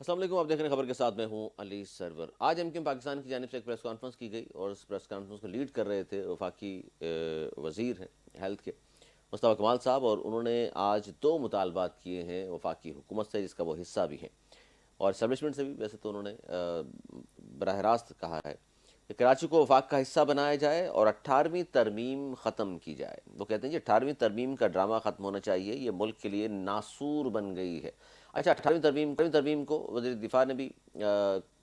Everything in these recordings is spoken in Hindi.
अस्सलाम वालेकुम, आप देख रहे हैं खबर के साथ। मैं हूं अली सरवर। आज एमक्यूएम पाकिस्तान की जानिब से एक प्रेस कॉन्फ्रेंस की गई और इस प्रेस कॉन्फ्रेंस को लीड कर रहे थे वफाकी वज़ीर हैं हेल्थ के मुस्तफ़ा कमाल साहब, और उन्होंने आज दो मुतालबात किए हैं वफाकी हुकूमत से, जिसका वो हिस्सा भी हैं, और इस्टेब्लिशमेंट से भी। वैसे तो उन्होंने बराह रास्त कहा है कि कराची को वफाक का हिस्सा बनाया जाए और 18वीं तरमीम ख़त्म की जाए। वो कहते हैं कि 18वीं तरमीम का ड्रामा ख़त्म होना चाहिए, ये मुल्क के लिए नासूर बन गई है। अच्छा, 18वीं तरमीम को वज़ीर दिफा ने भी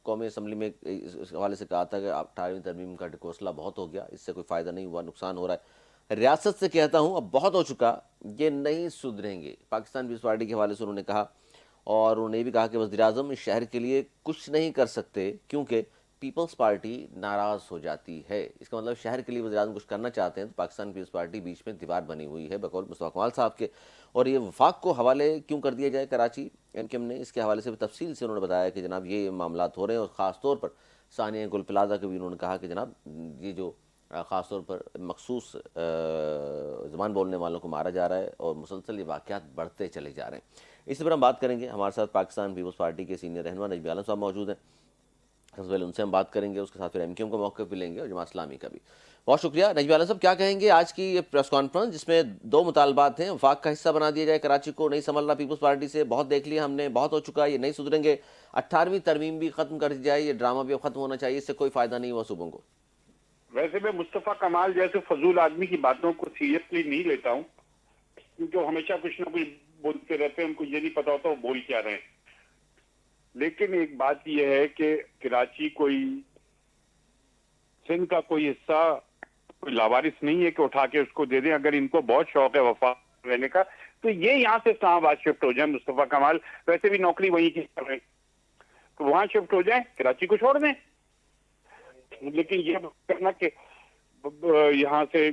कौमी असम्बली में इस हवाले से कहा था कि 18वीं तरमीम का ढकोसला बहुत हो गया, इससे कोई फ़ायदा नहीं हुआ, नुकसान हो रहा है। रियासत से कहता हूँ अब बहुत हो चुका, ये नहीं सुधरेंगे, पाकिस्तान पीपल्स पार्टी के हवाले से उन्होंने कहा। और उन्होंने ये भी कहा कि वज़ीर-ए-आज़म इस शहर के लिए कुछ नहीं कर सकते क्योंकि पीपल्स पार्टी नाराज़ हो जाती है। इसका मतलब शहर के लिए वज़ीर-ए-आज़म कुछ करना चाहते हैं तो पाकिस्तान पीपल्स पार्टी बीच में दीवार बनी हुई है, बकौल मुस्तफ़ा कमाल साहब के। और ये वफाक को हवाले क्यों कर दिया जाए कराची, एमक्यूएम ने इसके हवाले से भी तफसील से उन्होंने बताया कि जनाब ये मामलात हो रहे हैं। और ख़ास तौर पर सानिया गुल प्लाजा के भी उन्होंने कहा कि जनाब ये जो ख़ास तौर पर मखसूस ज़बान बोलने वालों को मारा जा रहा है और मुसलसल ये वाक़यात बढ़ते चले जा रहे हैं। इसी पर हम बात करेंगे। हमारे साथ पाकिस्तान पीपल्स पार्टी के सीनियर रहनुमा नजमी आलम साहब मौजूद हैं। सबसे पहले उनसे हम बात करेंगे, उसके साथ फिर एमक्यूएम का मौक़िफ़ भी लेंगे और जमात इस्लामी का भी। बहुत शुक्रिया नजमी आलम साहब, क्या कहेंगे आज की ये प्रेस कॉन्फ्रेंस जिसमें दो मुतालबात हैं, वफाक का हिस्सा बना दिया जाए कराची को, नहीं संभल रहा पीपल्स पार्टी से, बहुत देख लिया हमने, बहुत हो चुका, ये नहीं सुधरेंगे, 18वीं तरमीम भी ख़त्म कर दी जाए, ये ड्रामा भी अब ख़त्म होना चाहिए, इससे कोई फ़ायदा नहीं हुआ सूबों को। वैसे मैं मुस्तफा कमाल जैसे फजूल आदमी की बातों को सीरियसली नहीं लेता हूँ, क्योंकि वो हमेशा कुछ ना कुछ बोलते रहते हैं, उनको ये नहीं पता होता वो बोल क्या रहे हैं। लेकिन एक बात यह है कि कराची कोई सिंध का कोई हिस्सा कोई लावारिस नहीं है कि उठा के उसको दे दें। अगर इनको बहुत शौक है वफा रहने का तो ये यहाँ से इस्लामाबाद शिफ्ट हो जाए। मुस्तफा कमाल वैसे भी नौकरी वहीं की कर रहे हैं, तो वहां शिफ्ट हो जाए, कराची को छोड़ दें। लेकिन ये करना कि यहाँ से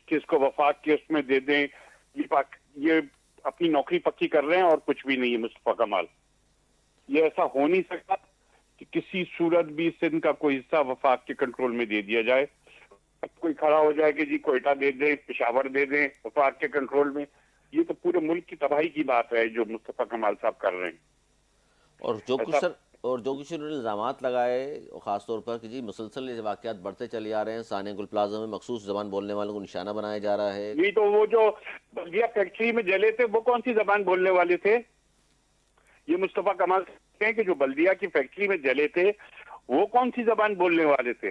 किसको वफाक के उसमें दे दें, ये अपनी नौकरी पक्की कर रहे हैं और कुछ भी नहीं है। मुस्तफा कमाल, ये ऐसा हो नहीं सकता कि किसी सूरत भी सिंध का कोई हिस्सा वफाक के कंट्रोल में दे दिया जाए। कोई खड़ा हो जाए कि जी कोयटा दे दें, पेशावर दे दें वफाक के कंट्रोल में। ये तो पूरे मुल्क की तबाही की बात है जो मुस्तफा कमाल साहब कर रहे हैं। और जो कुछ सर और जो कुछ उन्होंने इल्ज़ामात लगाए, ख़ास तौर पर कि जी मुसलसल ये वाक़यात बढ़ते चले आ रहे हैं, सानिया गुल प्लाजा में मखसूस ज़बान बोलने वालों को निशाना बनाया जा रहा है। नहीं तो वो जो बल्दिया फैक्ट्री में जले थे वो कौन सी जबान बोलने वाले थे? ये मुस्तफा कमाल कहते हैं कि जो बल्दिया की फैक्ट्री में जले थे वो कौन सी जबान बोलने वाले थे?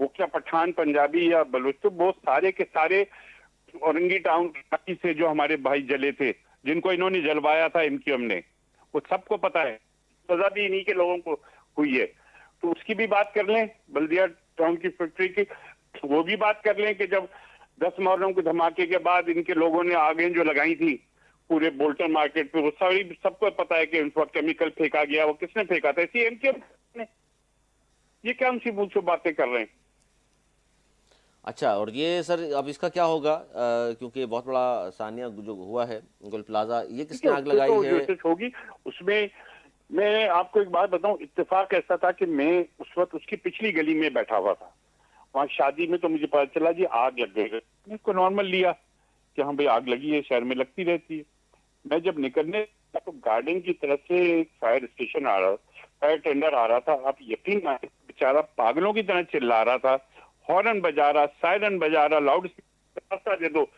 वो क्या पठान, पंजाबी या बलूच? तो वो सारे के सारे औरंगी टाउन से जो हमारे भाई जले थे, जिनको इन्होंने जलवाया था एमक्यूएम ने, वो सबको पता है। सजा भी इन्हीं के लोगों को हुई है, तो उसकी भी बात कर लें। बल्दिया टाउन की फैक्ट्री की वो भी बात कर लें कि जब 10 मुहर्रम के धमाके के बाद इनके लोगों ने आगे जो लगाई थी पूरे बोल्टन मार्केट पे, वो सारी सबको पता है कि उस वक्त केमिकल फेंका गया। वो किसने फेंका था? इसी एमक्यूएम ने। ये क्या उनसी मुझसे बातें कर रहे हैं? अच्छा, और ये सर अब इसका क्या होगा, क्योंकि बहुत बड़ा सानिया जो हुआ है गुल प्लाजा, ये किसने आग उससे लगाई तो है? जो होगी उसमें मैं आपको एक बात बताऊं, इत्तेफाक ऐसा था कि मैं उस वक्त उसकी पिछली गली में बैठा हुआ था। वहां शादी में तो मुझे पता चला जी आग लग गई। मैं इसको नॉर्मल लिया कि हाँ भाई आग लगी है, शहर में लगती रहती है। मैं जब निकलने तो गार्डन की तरफ से एक फायर स्टेशन आ रहा, फायर टेंडर आ रहा था। आप यकीन माने बेचारा पागलों की तरह चिल्ला रहा था, हॉर्न बजा रहा, सायरन बजा रहा, लाउड स्पीकर, रास्ता दे दो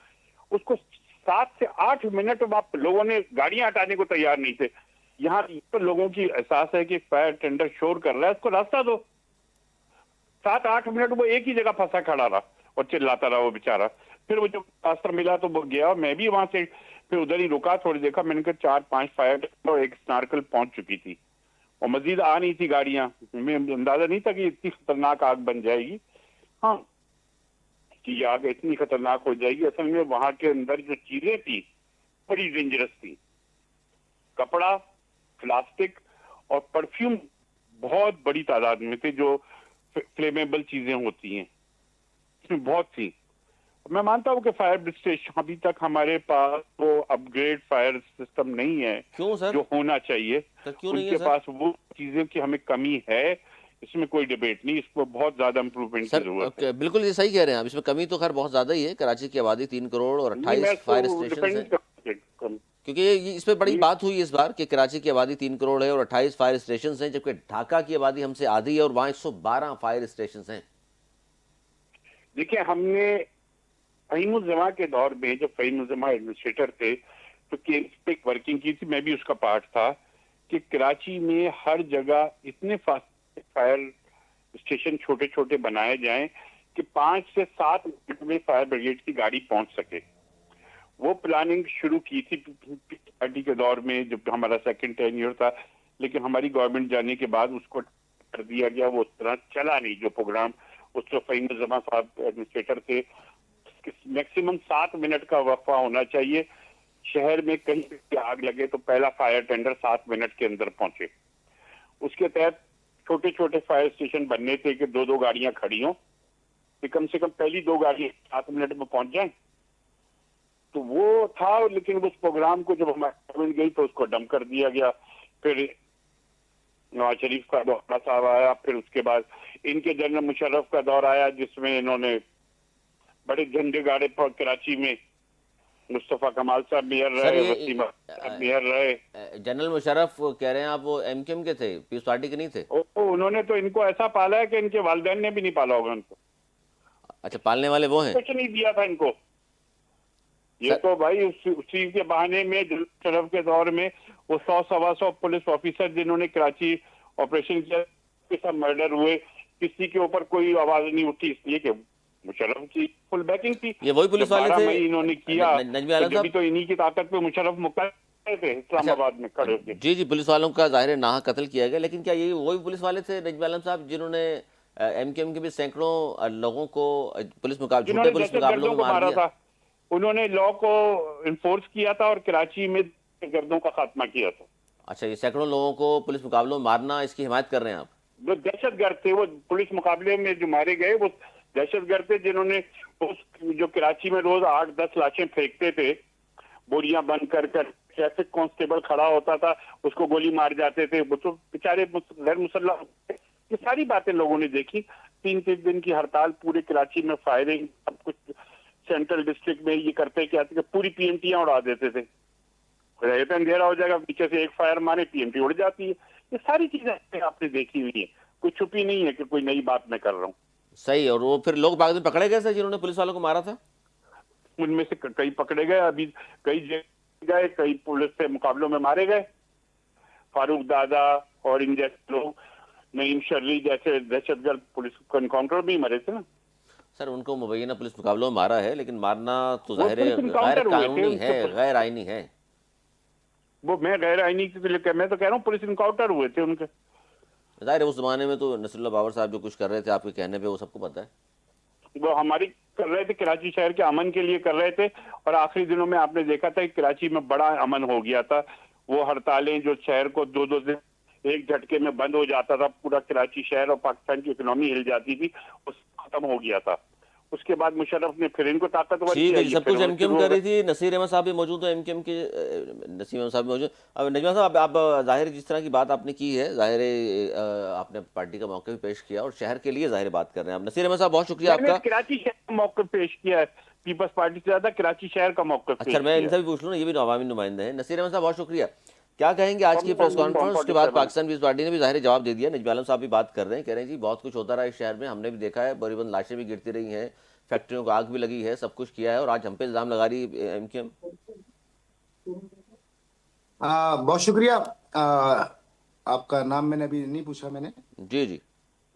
उसको। 7 से 8 मिनट आप लोगों ने गाड़ियां हटाने को तैयार नहीं थे। यहाँ तो लोगों की एहसास है कि फायर टेंडर शोर कर रहा है, उसको रास्ता दो। 7-8 मिनट वो एक ही जगह फंसा खड़ा रहा और चिल्लाता रहा वो बेचारा। फिर वो जब रास्ता मिला तो वो गया, मैं भी वहां से फिर उधर ही रुका, थोड़ी देखा, मैंने कहा 4-5 फायर और एक स्नार्कल पहुंच चुकी थी और मजीद आ नहीं थी गाड़ियां। मैं अंदाजा नहीं था कि इतनी खतरनाक आग बन जाएगी। हाँ, कि आग इतनी खतरनाक हो जाएगी। असल में वहां के अंदर जो चीजें थी बड़ी डेंजरस थी। कपड़ा, प्लास्टिक और परफ्यूम बहुत बड़ी तादाद में थे, जो फ्लेमेबल चीजें होती हैं, इसमें बहुत थी। मैं मानता हूँ कि फायर स्टेशन अभी तक हमारे पास वो अपग्रेड फायर सिस्टम नहीं है क्यों सर? जो होना चाहिए। सर क्यों नहीं है उनके सर? पास वो चीजें की हमें कमी है, इसमें कोई डिबेट नहीं। इसको बहुत ज्यादा इंप्रूवमेंट की सर जरूरत है। बिल्कुल ये सही कह रहे हैं आप, इसमें कमी तो खैर बहुत ज़्यादा ही है। कराची की आबादी 3 करोड़ और नहीं, मैं 28 इसको फायर स्टेशन हैं। डिपेंड क्योंकि ये इस पे बड़ी बात हुई इस बार कि कराची की आबादी 3 करोड़ है और 28 फायर स्टेशन हैं, जबकि ढाका की आबादी हमसे आधी है और वहाँ 112 फायर स्टेशन हैं। देखिए, हमने फ़हीमुज़्ज़मा के दौर में जब फ़हीमुज़्ज़मा एडमिनिस्ट्रेटर थे तो केस पे एक वर्किंग की थी, मैं भी उसका पार्ट था कि कराची में हर जगह इतने फायर स्टेशन छोटे छोटे बनाए जाएं कि 5 से 7 मिनट में फायर ब्रिगेड की गाड़ी पहुंच सके। वो प्लानिंग शुरू की थी पार्टी के दौर में जब हमारा सेकंड टेन्योर था, लेकिन हमारी गवर्नमेंट जाने के बाद उसको कर दिया गया, वो उस तरह चला नहीं जो प्रोग्राम। उस तो फ़हीमुज़्ज़मा साहब एडमिनिस्ट्रेटर थे। मैक्सिमम 7 मिनट का वक्फा होना चाहिए। शहर में कहीं भी आग लगे तो पहला फायर टेंडर 7 मिनट के अंदर पहुंचे। उसके तहत छोटे छोटे फायर स्टेशन बनने थे कि 2-2 गाड़ियां खड़ी हों, कि कम से कम पहली 2 गाड़ियां 7 मिनट में पहुंच जाएं। तो वो था, लेकिन उस प्रोग्राम को जब हमारी गवर्नमेंट गई तो उसको डंप कर दिया गया। फिर नवाज शरीफ का दौर साहब आया, फिर उसके बाद इनके जनरल मुशर्रफ का दौर आया जिसमें इन्होंने बड़े झंडे गाड़े पर कराची में। मुस्तफा कमाल साहब मेयर सर रहे, ये वसीम साहब मेयर रहे। जनरल मुशर्रफ कह रहे हैं आप वो एमक्यूएम के थे, पीपल्स पार्टी के नहीं थे? उन्होंने तो इनको ऐसा पाला है कि इनके वालिदैन ने भी नहीं पाला होगा उनको। अच्छा, पालने वाले वो हैं? कुछ नहीं दिया था इनको। ये तो भाई उसी के बहाने में शरफ के दौर में वो 100-125 पुलिस ऑफिसर जिन्होंने कराची ऑपरेशन किया, के सब मर्डर हुए, किसी के ऊपर कोई आवाज नहीं उठी, इसलिए कि मुशर्रफ की फुल बैकिंग थी। ये वही पुलिस वाले थे? इन्होंने किया नजमी आलम साहब तो इन्हीं की ताकत पे मुशर्रफ मुकर्रर थे इस्लामाबाद में खड़े होकर। जी जी, पुलिस वालों का जाहिर है नाहक कत्ल किया गया, लेकिन क्या ये वही पुलिस वाले थे नजमी आलम साहब जिन्होंने एमक्यूएम के भी सैकड़ों लोगों को झूठे पुलिस मुकाबलों में मार दिया? उन्होंने लॉ को इन्फोर्स किया था और कराची में गर्दों का खात्मा किया था। अच्छा, ये सैकड़ों लोगों को पुलिस मुकाबलों में मारना, इसकी हिमायत कर रहे हैं आप? जो दहशतगर्द थे, वो पुलिस मुकाबले में जो मारे गए वो दहशतगर्द थे जिन्होंने जो कराची में रोज 8-10 लाशें फेंकते थे, बोरियां बंद कर ट्रैफिक कांस्टेबल खड़ा होता था, उसको गोली मार जाते थे। वो तो बेचारे गैर मुसल्लह। ये सारी बातें लोगों ने देखी। 3-3 दिन की हड़ताल, पूरे कराची में फायरिंग, सब कुछ सेंट्रल डिस्ट्रिक्ट में ये करते क्या थे कि पूरी पीएमटियां उड़ा देते थे। रहते अंधेरा हो जाएगा, पीछे से एक फायर मारे, पीएमटी उड़ जाती है। ये सारी चीजें आपने देखी हुई है, कोई छुपी नहीं है कि कोई नई बात मैं कर रहा हूँ। सही। और वो फिर लोग बाद में पकड़े गए थे जिन्होंने पुलिस वालों को मारा था? उनमें से कई पकड़े गए, अभी कई जेल गए, कई पुलिस से मुकाबलों में मारे गए। फारूक दादा और इन जैसे लोग, नईम शर्री जैसे दहशतगर्द पुलिस को एनकाउंटर भी मरे थे ना। सर, उनको मुबैना पुलिस मुकाबलों में मारा है, लेकिन मारना तो वो जाहिर है पुलिस गैर एनकाउंटर हुए थे, कानूनी है, उनके गैर आईनी है। वो मैं गैर आईनी के लिए मैं तो कह रहा हूँ पुलिस एनकाउंटर हुए थे उनके। जाहिर है उस जमाने में तो नसरुल्लाह बाबर साहब जो कुछ कर रहे थे आपके कहने पे, वो सबको पता है। वो हमारी कर रहे थे, कराची शहर के अमन के लिए कर रहे थे। और आखिरी दिनों में आपने देखा था कि कराची में बड़ा अमन हो गया था। वो हड़तालें जो शहर को 2-2 दिन एक झटके में बंद हो जाता था, पूरा कराची शहर और पाकिस्तान की इकोनॉमी हिल जाती थी, उस खत्म हो गया था। उसके बाद मुशर्रफ ने फिर इनको ताकतवर ठीक किया। है जी, सब कुछ एमक्यूएम कर रही थी। नसीर अहमद साहब भी मौजूद है एमक्यूएम के, नसीर अहमद साहब भी मौजूद। अब नजमा साहब, आप जाहिर जिस तरह की बात आपने की है, जाहिर है आपने पार्टी का मौके भी पेश किया और शहर के लिए जाहिर बात कर रहे हैं आप। नसीर अहमद साहब, बहुत शुक्रिया आपका। कराची शहर का मौके पेश किया है, पीपल्स पार्टी से ज्यादा कराची शहर का मौके। अच्छा, मैं इनसे भी पूछ लूँ, ये भी अवामी नुमाइंदे हैं। नसीर अहमद साहब, बहुत शुक्रिया। क्या कहेंगे आज की प्रेस कॉन्फ्रेंस के बाद? पाकिस्तान पीपल्स पार्टी ने भी जाहिर जवाब दे दिया। नजमी आलम साहब भी बात कर रहे हैं, कह रहे हैं जी बहुत कुछ होता रहा इस शहर में, हमने भी देखा है, बड़ी बड़ी लाशें भी गिरती रही हैं, फैक्ट्रियों को आग भी लगी है, सब कुछ किया है, और आज हम पे इल्जाम लगा रही एमक्यूएम। बहुत शुक्रिया। आपका नाम मैंने अभी नहीं पूछा मैंने। जी जी,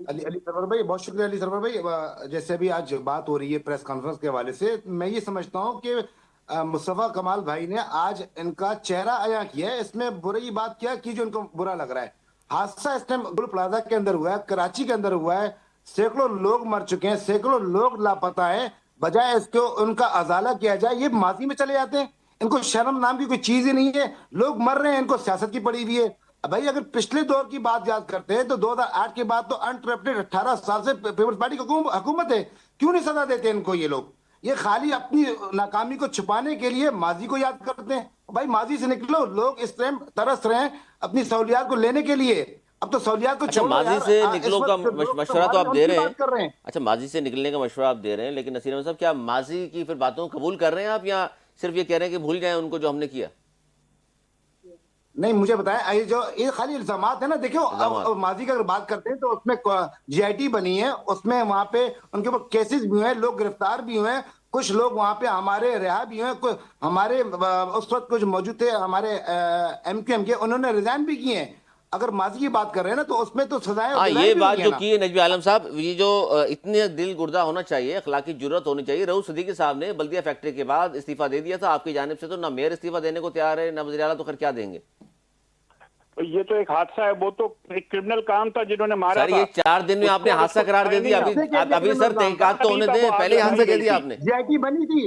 अली सरवर भाई, बहुत शुक्रिया अली सरवर भाई। जैसे अभी आज बात हो रही है प्रेस कॉन्फ्रेंस के हवाले से, मैं ये समझता हूँ कि मुस्तफा कमाल भाई ने आज इनका चेहरा अया किया है। इसमें बुरी बात क्या की जो इनको बुरा लग रहा है? हादसा इस टाइम गुल प्लाजा के अंदर हुआ है, कराची के अंदर हुआ है, सैकड़ों लोग मर चुके हैं, सैकड़ों लोग लापता है। बजाय इसको उनका अजाला किया जाए, ये माजी में चले जाते हैं। इनको शर्म नाम की कोई चीज ही नहीं है। लोग मर रहे हैं, इनको सियासत की पड़ी हुई है। भाई अगर पिछले दौर की बात याद करते हैं तो 2008 के बाद तो अनकरप्टेड 18 साल से पीपल्स पार्टी की हुकूमत है। क्यों नहीं सजा देते इनको ये लोग? ये खाली अपनी नाकामी को छुपाने के लिए माजी को याद करते हैं। भाई माजी से निकलो, लोग इस टाइम तरस रहे हैं अपनी सहूलियात को लेने के लिए। अब तो सहूलियात को अच्छा, छोड़ो माजी यार, से इस निकलो का वक्त लोग मशवरा तो आप दे रहे बात कर रहे हैं। हैं। अच्छा, माजी से निकलने का मशवरा आप दे रहे हैं, लेकिन नसीर अहमद साहब, क्या माजी की फिर बातों को कबूल कर रहे हैं आप, या सिर्फ ये कह रहे हैं कि भूल जाएं उनको जो हमने किया? नहीं, मुझे बताएं, ये खाली इल्जामात है ना। देखियो, इल्जामात। अब माजी की अगर बात करते हैं तो उसमें जीआईटी बनी है, उसमें वहां पे उनके ऊपर केसेस भी हुए हैं, लोग गिरफ्तार भी हुए हैं, कुछ लोग वहां पे हमारे रिहा भी हुए हैं, हमारे उस वक्त कुछ मौजूद थे हमारे एमक्यूएम के, उन्होंने रिजाइन भी किए हैं। अगर माजी की बात कर रहे हैं ना तो उसमें तो सजाएं हाँ, दिलाई ये भी बात हुई है जो ना। की है नजमी आलम साहब, ये जो इतने दिल गुर्दा होना चाहिए, अखलाकी जुर्रत होनी चाहिए। रऊफ सिद्दीकी साहब ने बल्दिया फैक्ट्री के बाद इस्तीफा दे दिया था आपकी जानिब से, तो ना मेयर इस्तीफा देने को तैयार है, ना वज़ीर आला, तो फिर क्या देंगे? ये तो एक हादसा है, वो तो एक क्रिमिनल काम था जिन्होंने मारा सर था। ये 4 दिन में आपने उसको हादसा करार दे दिया। किसने कह दिया अभी क्रिमिनल सर काम था? तहकीकात तो होने नहीं था, दें, वो पहले ही आग हादसा लगाई कह गई दिया थी। आपने। जीआईटी बनी थी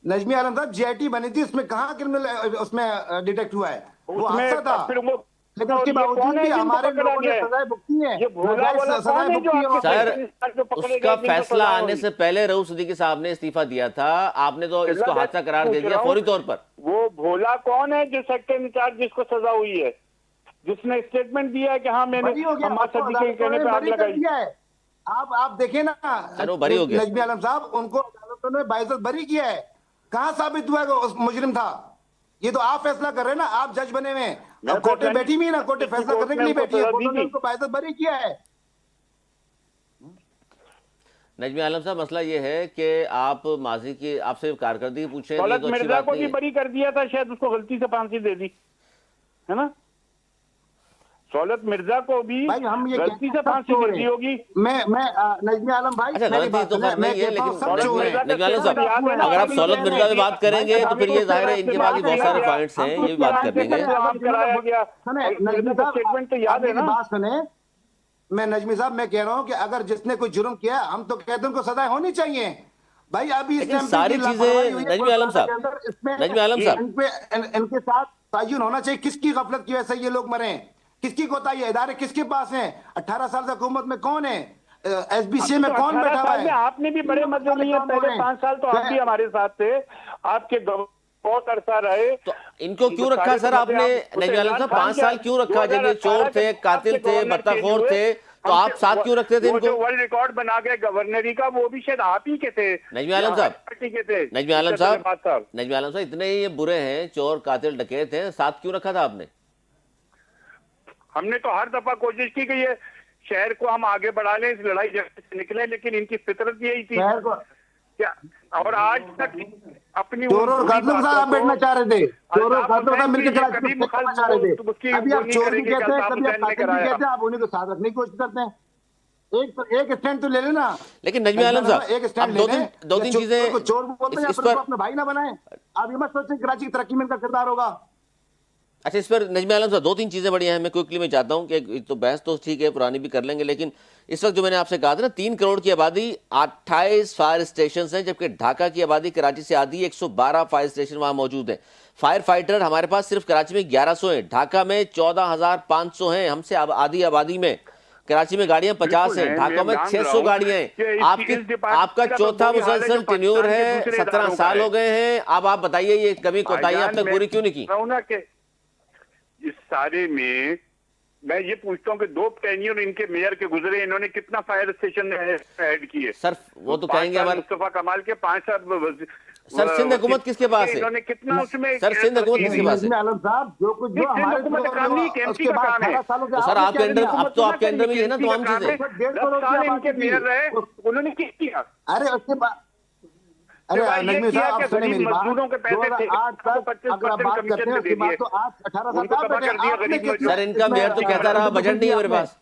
नजमी आलम साहब, जीआईटी बनी थी, उसमें कहाँ क्रिमिनल उसमें डिटेक्ट हुआ है? वो उसमें हादसा था। फिर वो, लेकिन और उसके ये कौन बावजूद है भी जिनको हमारे पकड़ा लोगों ने गया है? सजाएं भुगती है, ये भोला वाला सजाएं कौन है जो भुगती है आपके वहाँ पे। सर जो पकड़े उसका गए, जिनको फैसला सजा आने हुई? से पहले रऊफ सिद्दीकी साहब ने इस्तीफा दिया था, आपने तो इसको मैं हादसा करार दे पूछ दिया रहा हूँ, फौरी तौर पर। वो भोला कौन है जो सेक्टर इंचार्ज जिसको सजा हुई है, जिसने स्टेटमेंट दिया है कि हाँ मैंने बरी हो गया, अम्मा उसको सदी के अदालतों कहने ने पे आग बरी कर लगाई? दिया है। आप देखें ना सर वो बरी हो गया। नजमी आलम साहब, उनको अदालतों ने बाइज्जत बरी किया है। कहाँ साबित हुआ है कि उस मुजरिम था? ये तो आप फैसला कर रहे हैं ना, आप जज बने हुए हैं। मैं अब कोर्टें फैसला बैठी हुई है ना, कोर्टें नहीं, फैसला कोर्ट करने के ने लिए उनको बैठी है, सजा दी कोर्टों ने थी। उनको बाइज्जत बरी किया है। नजमी आलम साहब, मसला ये है कि आप माजी की आपसे कारकर्दगी पूछें तो ये दौलत तो अच्छी मिर्जा बात को नहीं भी है। बरी कर दिया था, शायद उसको गलती से फांसी दे दी है ना। दौलत मिर्जा को भी भाई हम ये गलती कहते से हैं सब फांसी चोर दे दी हैं। होगी। मैं नजमी आलम भाई, अच्छा, मेरी गलती बात तो सुने, खैर मैं नहीं है, कहता हूँ लेकिन सब चोर हैं। नजमी आलम साहब, याद है ना, अगर आप अभी सहूलत कहने मिर्जा पे बात करेंगे तो फिर ये जाहिर है इनके पास भी बहुत सारे पॉइंट्स हैं, ये भी बात कर लेंगे। इंतजाम कराया गया। सुने और नजमी मिर्जा का साहब, स्टेटमेंट तो याद है मेरी ना। बात सुने। मैं नजमी साहब, मैं कह रहा हूँ कि अगर जिसने कोई जुर्म किया, हम तो कहते हैं उनको सजा होनी चाहिए। भाई अभी लेकिन स्टैंपिंग सारी की लापरवाही चीजें हुई है नजमी आलम कोलकाता के साहब, अंदर, इसमें नजमी आलम साहब, इनके साथ तायुन होना चाहिए। किसकी गफलत की वजह से ये लोग मरे? किसकी कोताही है? इदारे किसके पास हैं? 18 साल से हुकूमत में कौन है? एसबीसी में तो कौन 18 बैठा हुआ साल है? में आपने भी बड़े मजे लिए, काम हो पहले रहे हैं। 5 साल तो आप भी हमारे साथ थे, आपके बहुत अरसा रहे। तो इनको क्यों रखा सर आपने? नजमी आलम साहब, 5 साल क्यों रखा? जब ये चोर थे, कातिल थे, बत्ताखोर थे, तो आप साथ क्यों रखते थे वो इनको? जो वर्ल्ड रिकॉर्ड बना गए गवर्नरी का, वो भी शायद आप ही के थे। नजमी आलम साहब, पार्टी के थे। नजमी आलम साहब, नजमी आलम साहब, इतने ये बुरे हैं, चोर कातिल डकैत हैं, साथ क्यों रखा था आपने? हमने तो हर दफा कोशिश की कि ये शहर को हम आगे बढ़ा लें, इस लड़ाई से निकले, लेकिन इनकी फितरत यही थी शहर को क्या। और आज तक अपनी चोरों और कातिलों के साथ आप बैठना चाह रहे थे, चोरों और कातिलों के साथ मिलकर कभी करना चाह रहे थे। अभी आप चोर भी कहते हैं, कभी आप कातिल भी कराया। कहते हैं, आप उन्हीं को साथ रखने की कोशिश करते हैं। एक स्टैंड तो ले लेना। लेकिन नजमी आलम साहब, एक अब स्टैंड दो ले लें। तीन चीजें को चोर बोलते हैं या इस फिर उनको पर, अपना भाई ना बनाएं। आप ये मत सोचें कराची की तरक्की में इनका किरदार होगा। अच्छा, इस पर नजमी आलम साहब 2-3 चीजें बड़ी हैं। मैं क्विकली में चाहता हूं कि तो बहस तो ठीक है, पुरानी भी कर लेंगे, लेकिन इस वक्त जो मैंने आपसे कहा था ना, 3 करोड़ की आबादी, 28 फायर स्टेशन हैं, जबकि ढाका की आबादी कराची से आधी, 112 फायर स्टेशन वहां मौजूद हैं। फायर फाइटर हमारे पास सिर्फ कराची में 1100 हैं, ढाका में 14,500 हैं, हमसे आधी आबादी में। कराची में गाड़ियां 50 हैं, ढाका में 600 गाड़ियां हैं। आपका चौथा मुसलसल टेन्योर है, 17 साल हो गए हैं। अब आप बताइए ये कमी कोताही अब तक पूरी क्यों नहीं की? इस सारे में मैं ये पूछता हूँ कि 2 टेन्योर इनके मेयर के गुजरे, इन्होंने कितना फायर स्टेशन ऐड किए? सर वो तो कहेंगे हमारे मुस्तफा कमाल के 5 साल। सर सिंध हुकूमत किसके पास है? इन्होंने कितना उसमें? सर सिंध हुकूमत किसके पास है? आलम साहब, जो कुछ जो हमारे उसके बाद 18 सालों के तो सर आपके अंडर, अब तो आपके अंडर में ही है ना तमाम चीजें। 10 साल इनके मेयर रहे, उन्होंने क्या किया? अरे उसके बाद, अरे नजमी साहब, आप सुने मेरी बात। 2008 तक अगर आप बात करते हैं उसके बाद तो आज 18 साल बाद बैठे। सर इनका मेयर तो कहता रहा बजट नहीं है मेरे पास।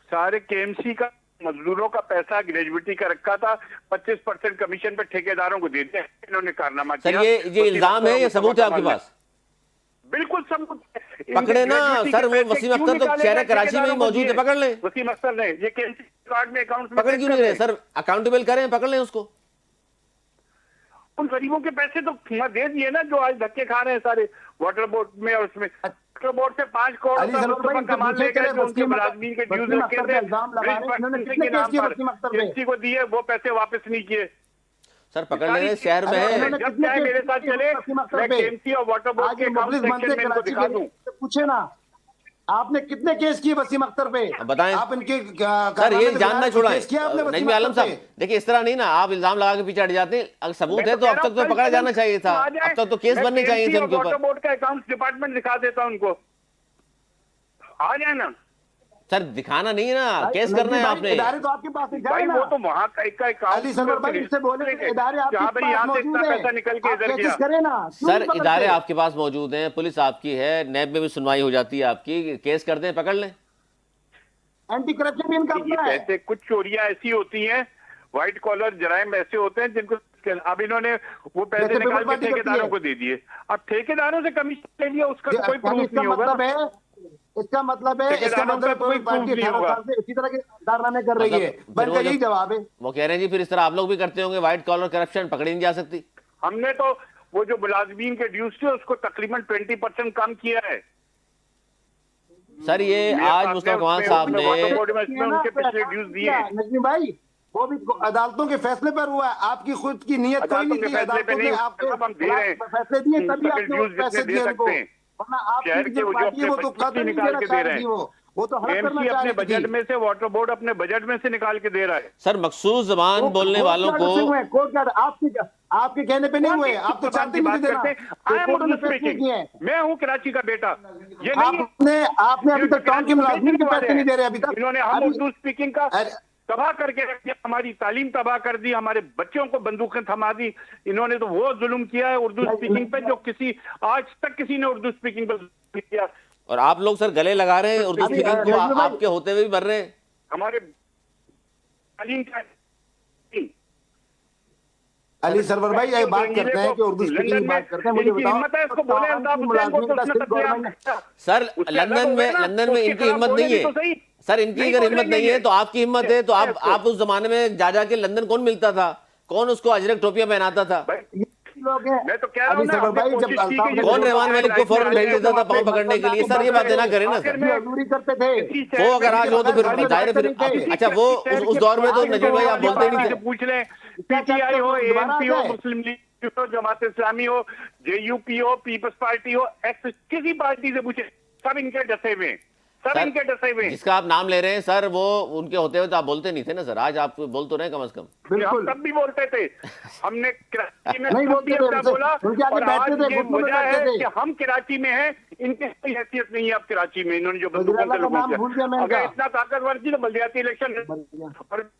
सारे केएमसी का मजदूरों का पैसा ग्रेजुएटी का रखा था, 25% कमीशन पे ठेकेदारों को दे दिया। इन्होंने कारनामा किया। सर ये इल्जाम है, ये सबूत है आपके पास? बिल्कुल सबूत। पकड़े ना सर, वो वसीम अख्तर तो शहर कराची में ही मौजूद है, पकड़ लें। वसीम अख्तर ने ये केएमसी कार्ड में अकाउंट में पकड़ क्यों नहीं रहे सर? अकाउंटेबल करें, पकड़ लें उसको। उन गरीबों के पैसे तो दे दिए ना, जो आज धक्के खा रहे हैं सारे वाटर बोर्ड में। और उसमें वाटर बोर्ड से 5 करोड़ कमाल ले गए, जो उनके मुलाजमीन के ड्यूज रखे थे केएमसी को दिए, वो पैसे वापस नहीं किए। सर पकड़ लें, शहर में है। जब चाहे मेरे साथ चले, मैं केएमसी और वाटर बोर्ड के अकाउंट सेक्शन में इनको दिखा दूं। पूछे ना, आपने कितने केस किए वसीम अख्तर पे? बताएं आप इनके सर, ये जानना छोड़ाएं। केस किया आपने वसीम नजमी आलम अख्तर साहब, पे? देखिए इस तरह नहीं ना, आप इल्जाम लगा के पीछे हट जाते हैं। अगर सबूत मैं है तो कह अब रहा तक हूं, तो कल पकड़ा चलो, जाना चाहिए था, आ जाए, अब तक तो केस मैं बनने चाहिए थे KMC उनके और ऊपर। वाटर बोर्ड का अकाउंट्स डिपार्टमेंट दिखा देता हूं उनको, आ जाए ना। सर दिखाना नहीं है ना, भाई केस करना नजमी है भाई, आपने। इदारे तो आपके पास है, जाए भाई ना। वो तो वहां का अली अकाउंट सरवर भाई, इससे बोले इदारे आपके हाँ भाई, पास यहाँ से मौजूद इतना है, पैसा निकल के आप इधर केसेस गया। करें ना, क्यों सर नहीं इदारे पकड़ते? आपके पास मौजूद हैं, पुलिस आपकी है, नैब में भी सुनवाई हो जाती है आपकी, केस कर दें, पकड़ लें। एंटी करप्शन भी इनका ये अपना है। पैसे, कुछ चोरियां ऐसी होती हैं, व्हाइट कॉलर जराइम ऐसे होते हैं जिनको अब इन्होंने वो पैसे जैसे निकाल पीपल्स के पार्टी करती ठेकेदारों है। को दे दिए। अब ठेकेदारों से कमीशन ले लिया, उसका तो कोई यानी प्रूफ नहीं होगा ना। इसका मतलब है ठेकेदारों का तो कोई पीपल्स पार्टी प्रूफ नहीं 18 होगा। साल से इसी तरह के कारनामे कर रही है। मतलब फिर इनका वो यही जवाब है। वो कह रहे हैं जी फिर इस तरह आप लोग भी करते होंगे, व्हाइट कॉलर करप्शन पकड़ी नहीं जा सकती। हमने तो वो जो मुलाजमीन के ड्यूज थे उसको तकरीबन 20% कम किया है। सर ये मेरे आज पास मुस्तफा में कमाल उसमें साहब वाटर ने, बोर्ड में इसमें उनके पिछले ड्यूज दिए हैं। नजमी भाई, वो भी अदालतों के फैसले पर हुआ है, आपकी खुद की नीयत कोई अदालतों नहीं के थी। फैसले पे अदालतों नहीं, ने आपके अब हम दे रहे हैं फैसले दिए तभी मुस्तकिल आपने ड्यूज जितने पैसे दे दिए इनको, सकते हैं। वरना आपकी शहर के जो वो जो पार्टी है वो अपने तो बजट कतई से नहीं निकाल देना के चाह दे रही रहे थी। हैं। वो तो हड़प करना एमसी चाह अपने रही थी। बजट में से, वाटर बोर्ड अपने बजट में से निकाल के दे रहा है। सर मखसूस जबान बोलने वालों को, कोर्ट का आपके कहने पे नहीं हुए, आप तो चाहते नहीं देना। कोर्ट ने फैसले किए हैं। मैं हूँ कराची का बेटा, ये नहीं है। आपने अभी तक टाउन के मुलाजिमीन के पैसे नहीं दे रहे अभी तक। इन्होंने हम उर्दू स्पीकिंग का अरे- तबाह करके रख दिया, हमारी तालीम तबाह कर दी, हमारे बच्चों को बंदूकें थमा दी। इन्होंने तो वो जुल्म किया है उर्दू स्पीकिंग पे जो किसी आज तक किसी ने उर्दू स्पीकिंग पर नहीं किया। और आप लोग सर गले लगा रहे हैं उर्दू अभी, स्पीकिंग को, नजमी भाई- आपके होते हुए भी मर रहे हैं। हमारे तालीम का अली सरवर भाई, एक बात करते हैं कि उर्दू स्पीकिंग की बात करते हैं। मुझे बताओ, हिम्मत है, इसको बोले अल्ताफ हुसैन को, तो उसने तस्लीम सर लंदन में इनकी हिम्मत नहीं है। सर इनकी अगर हिम्मत नहीं है तो आपकी हिम्मत है। तो आप उस जमाने में जा के लंदन कौन मिलता था, कौन उसको अजरक टोपियां पहनाता था, मैं तो कह रहा हूं ना, कौन रहमान मलिक को फौरन भेज देता था पाँव पकड़ने के लिए। सर ये बातें ना करें ना सर। करते थे वो अगर आज हो तो फिर जाहिर है फिर अच्छा वो उस दौर में तो नजीब भाई आप बोलते नहीं थे। पूछ लें, पीटीआई हो, एएनपी हो, मुस्लिम लीग हो, जमात इस्लामी हो, जेयूपी हो, पीपल्स पार्टी हो, एक्स किसी पार्टी से पूछे, सब इनके डसे हुए हैं, सब इनके डसे हुए हैं। जिसका आप नाम ले रहे हैं सर, वो उनके होते हुए तो आप बोलते नहीं थे ना सर। आज आप बोल तो रहे कम से कम। हम तब भी बोलते थे, हमने कराची में नहीं तब बोलते भी थे, अपना उनसे- बोला। उनके आगे और बैठते आज थे, ये घुटनों में वजह बैठते है थे। कि हम कराची में हैं, इनकी कोई हैसियत नहीं है अब कराची में। इन्होंने जो वज़ीर बंदूकों आला से का लोगों नाम भूल गया मैं अगर इनका। इतना ताकतवर थी तो बल्दियाती इलेक्शन और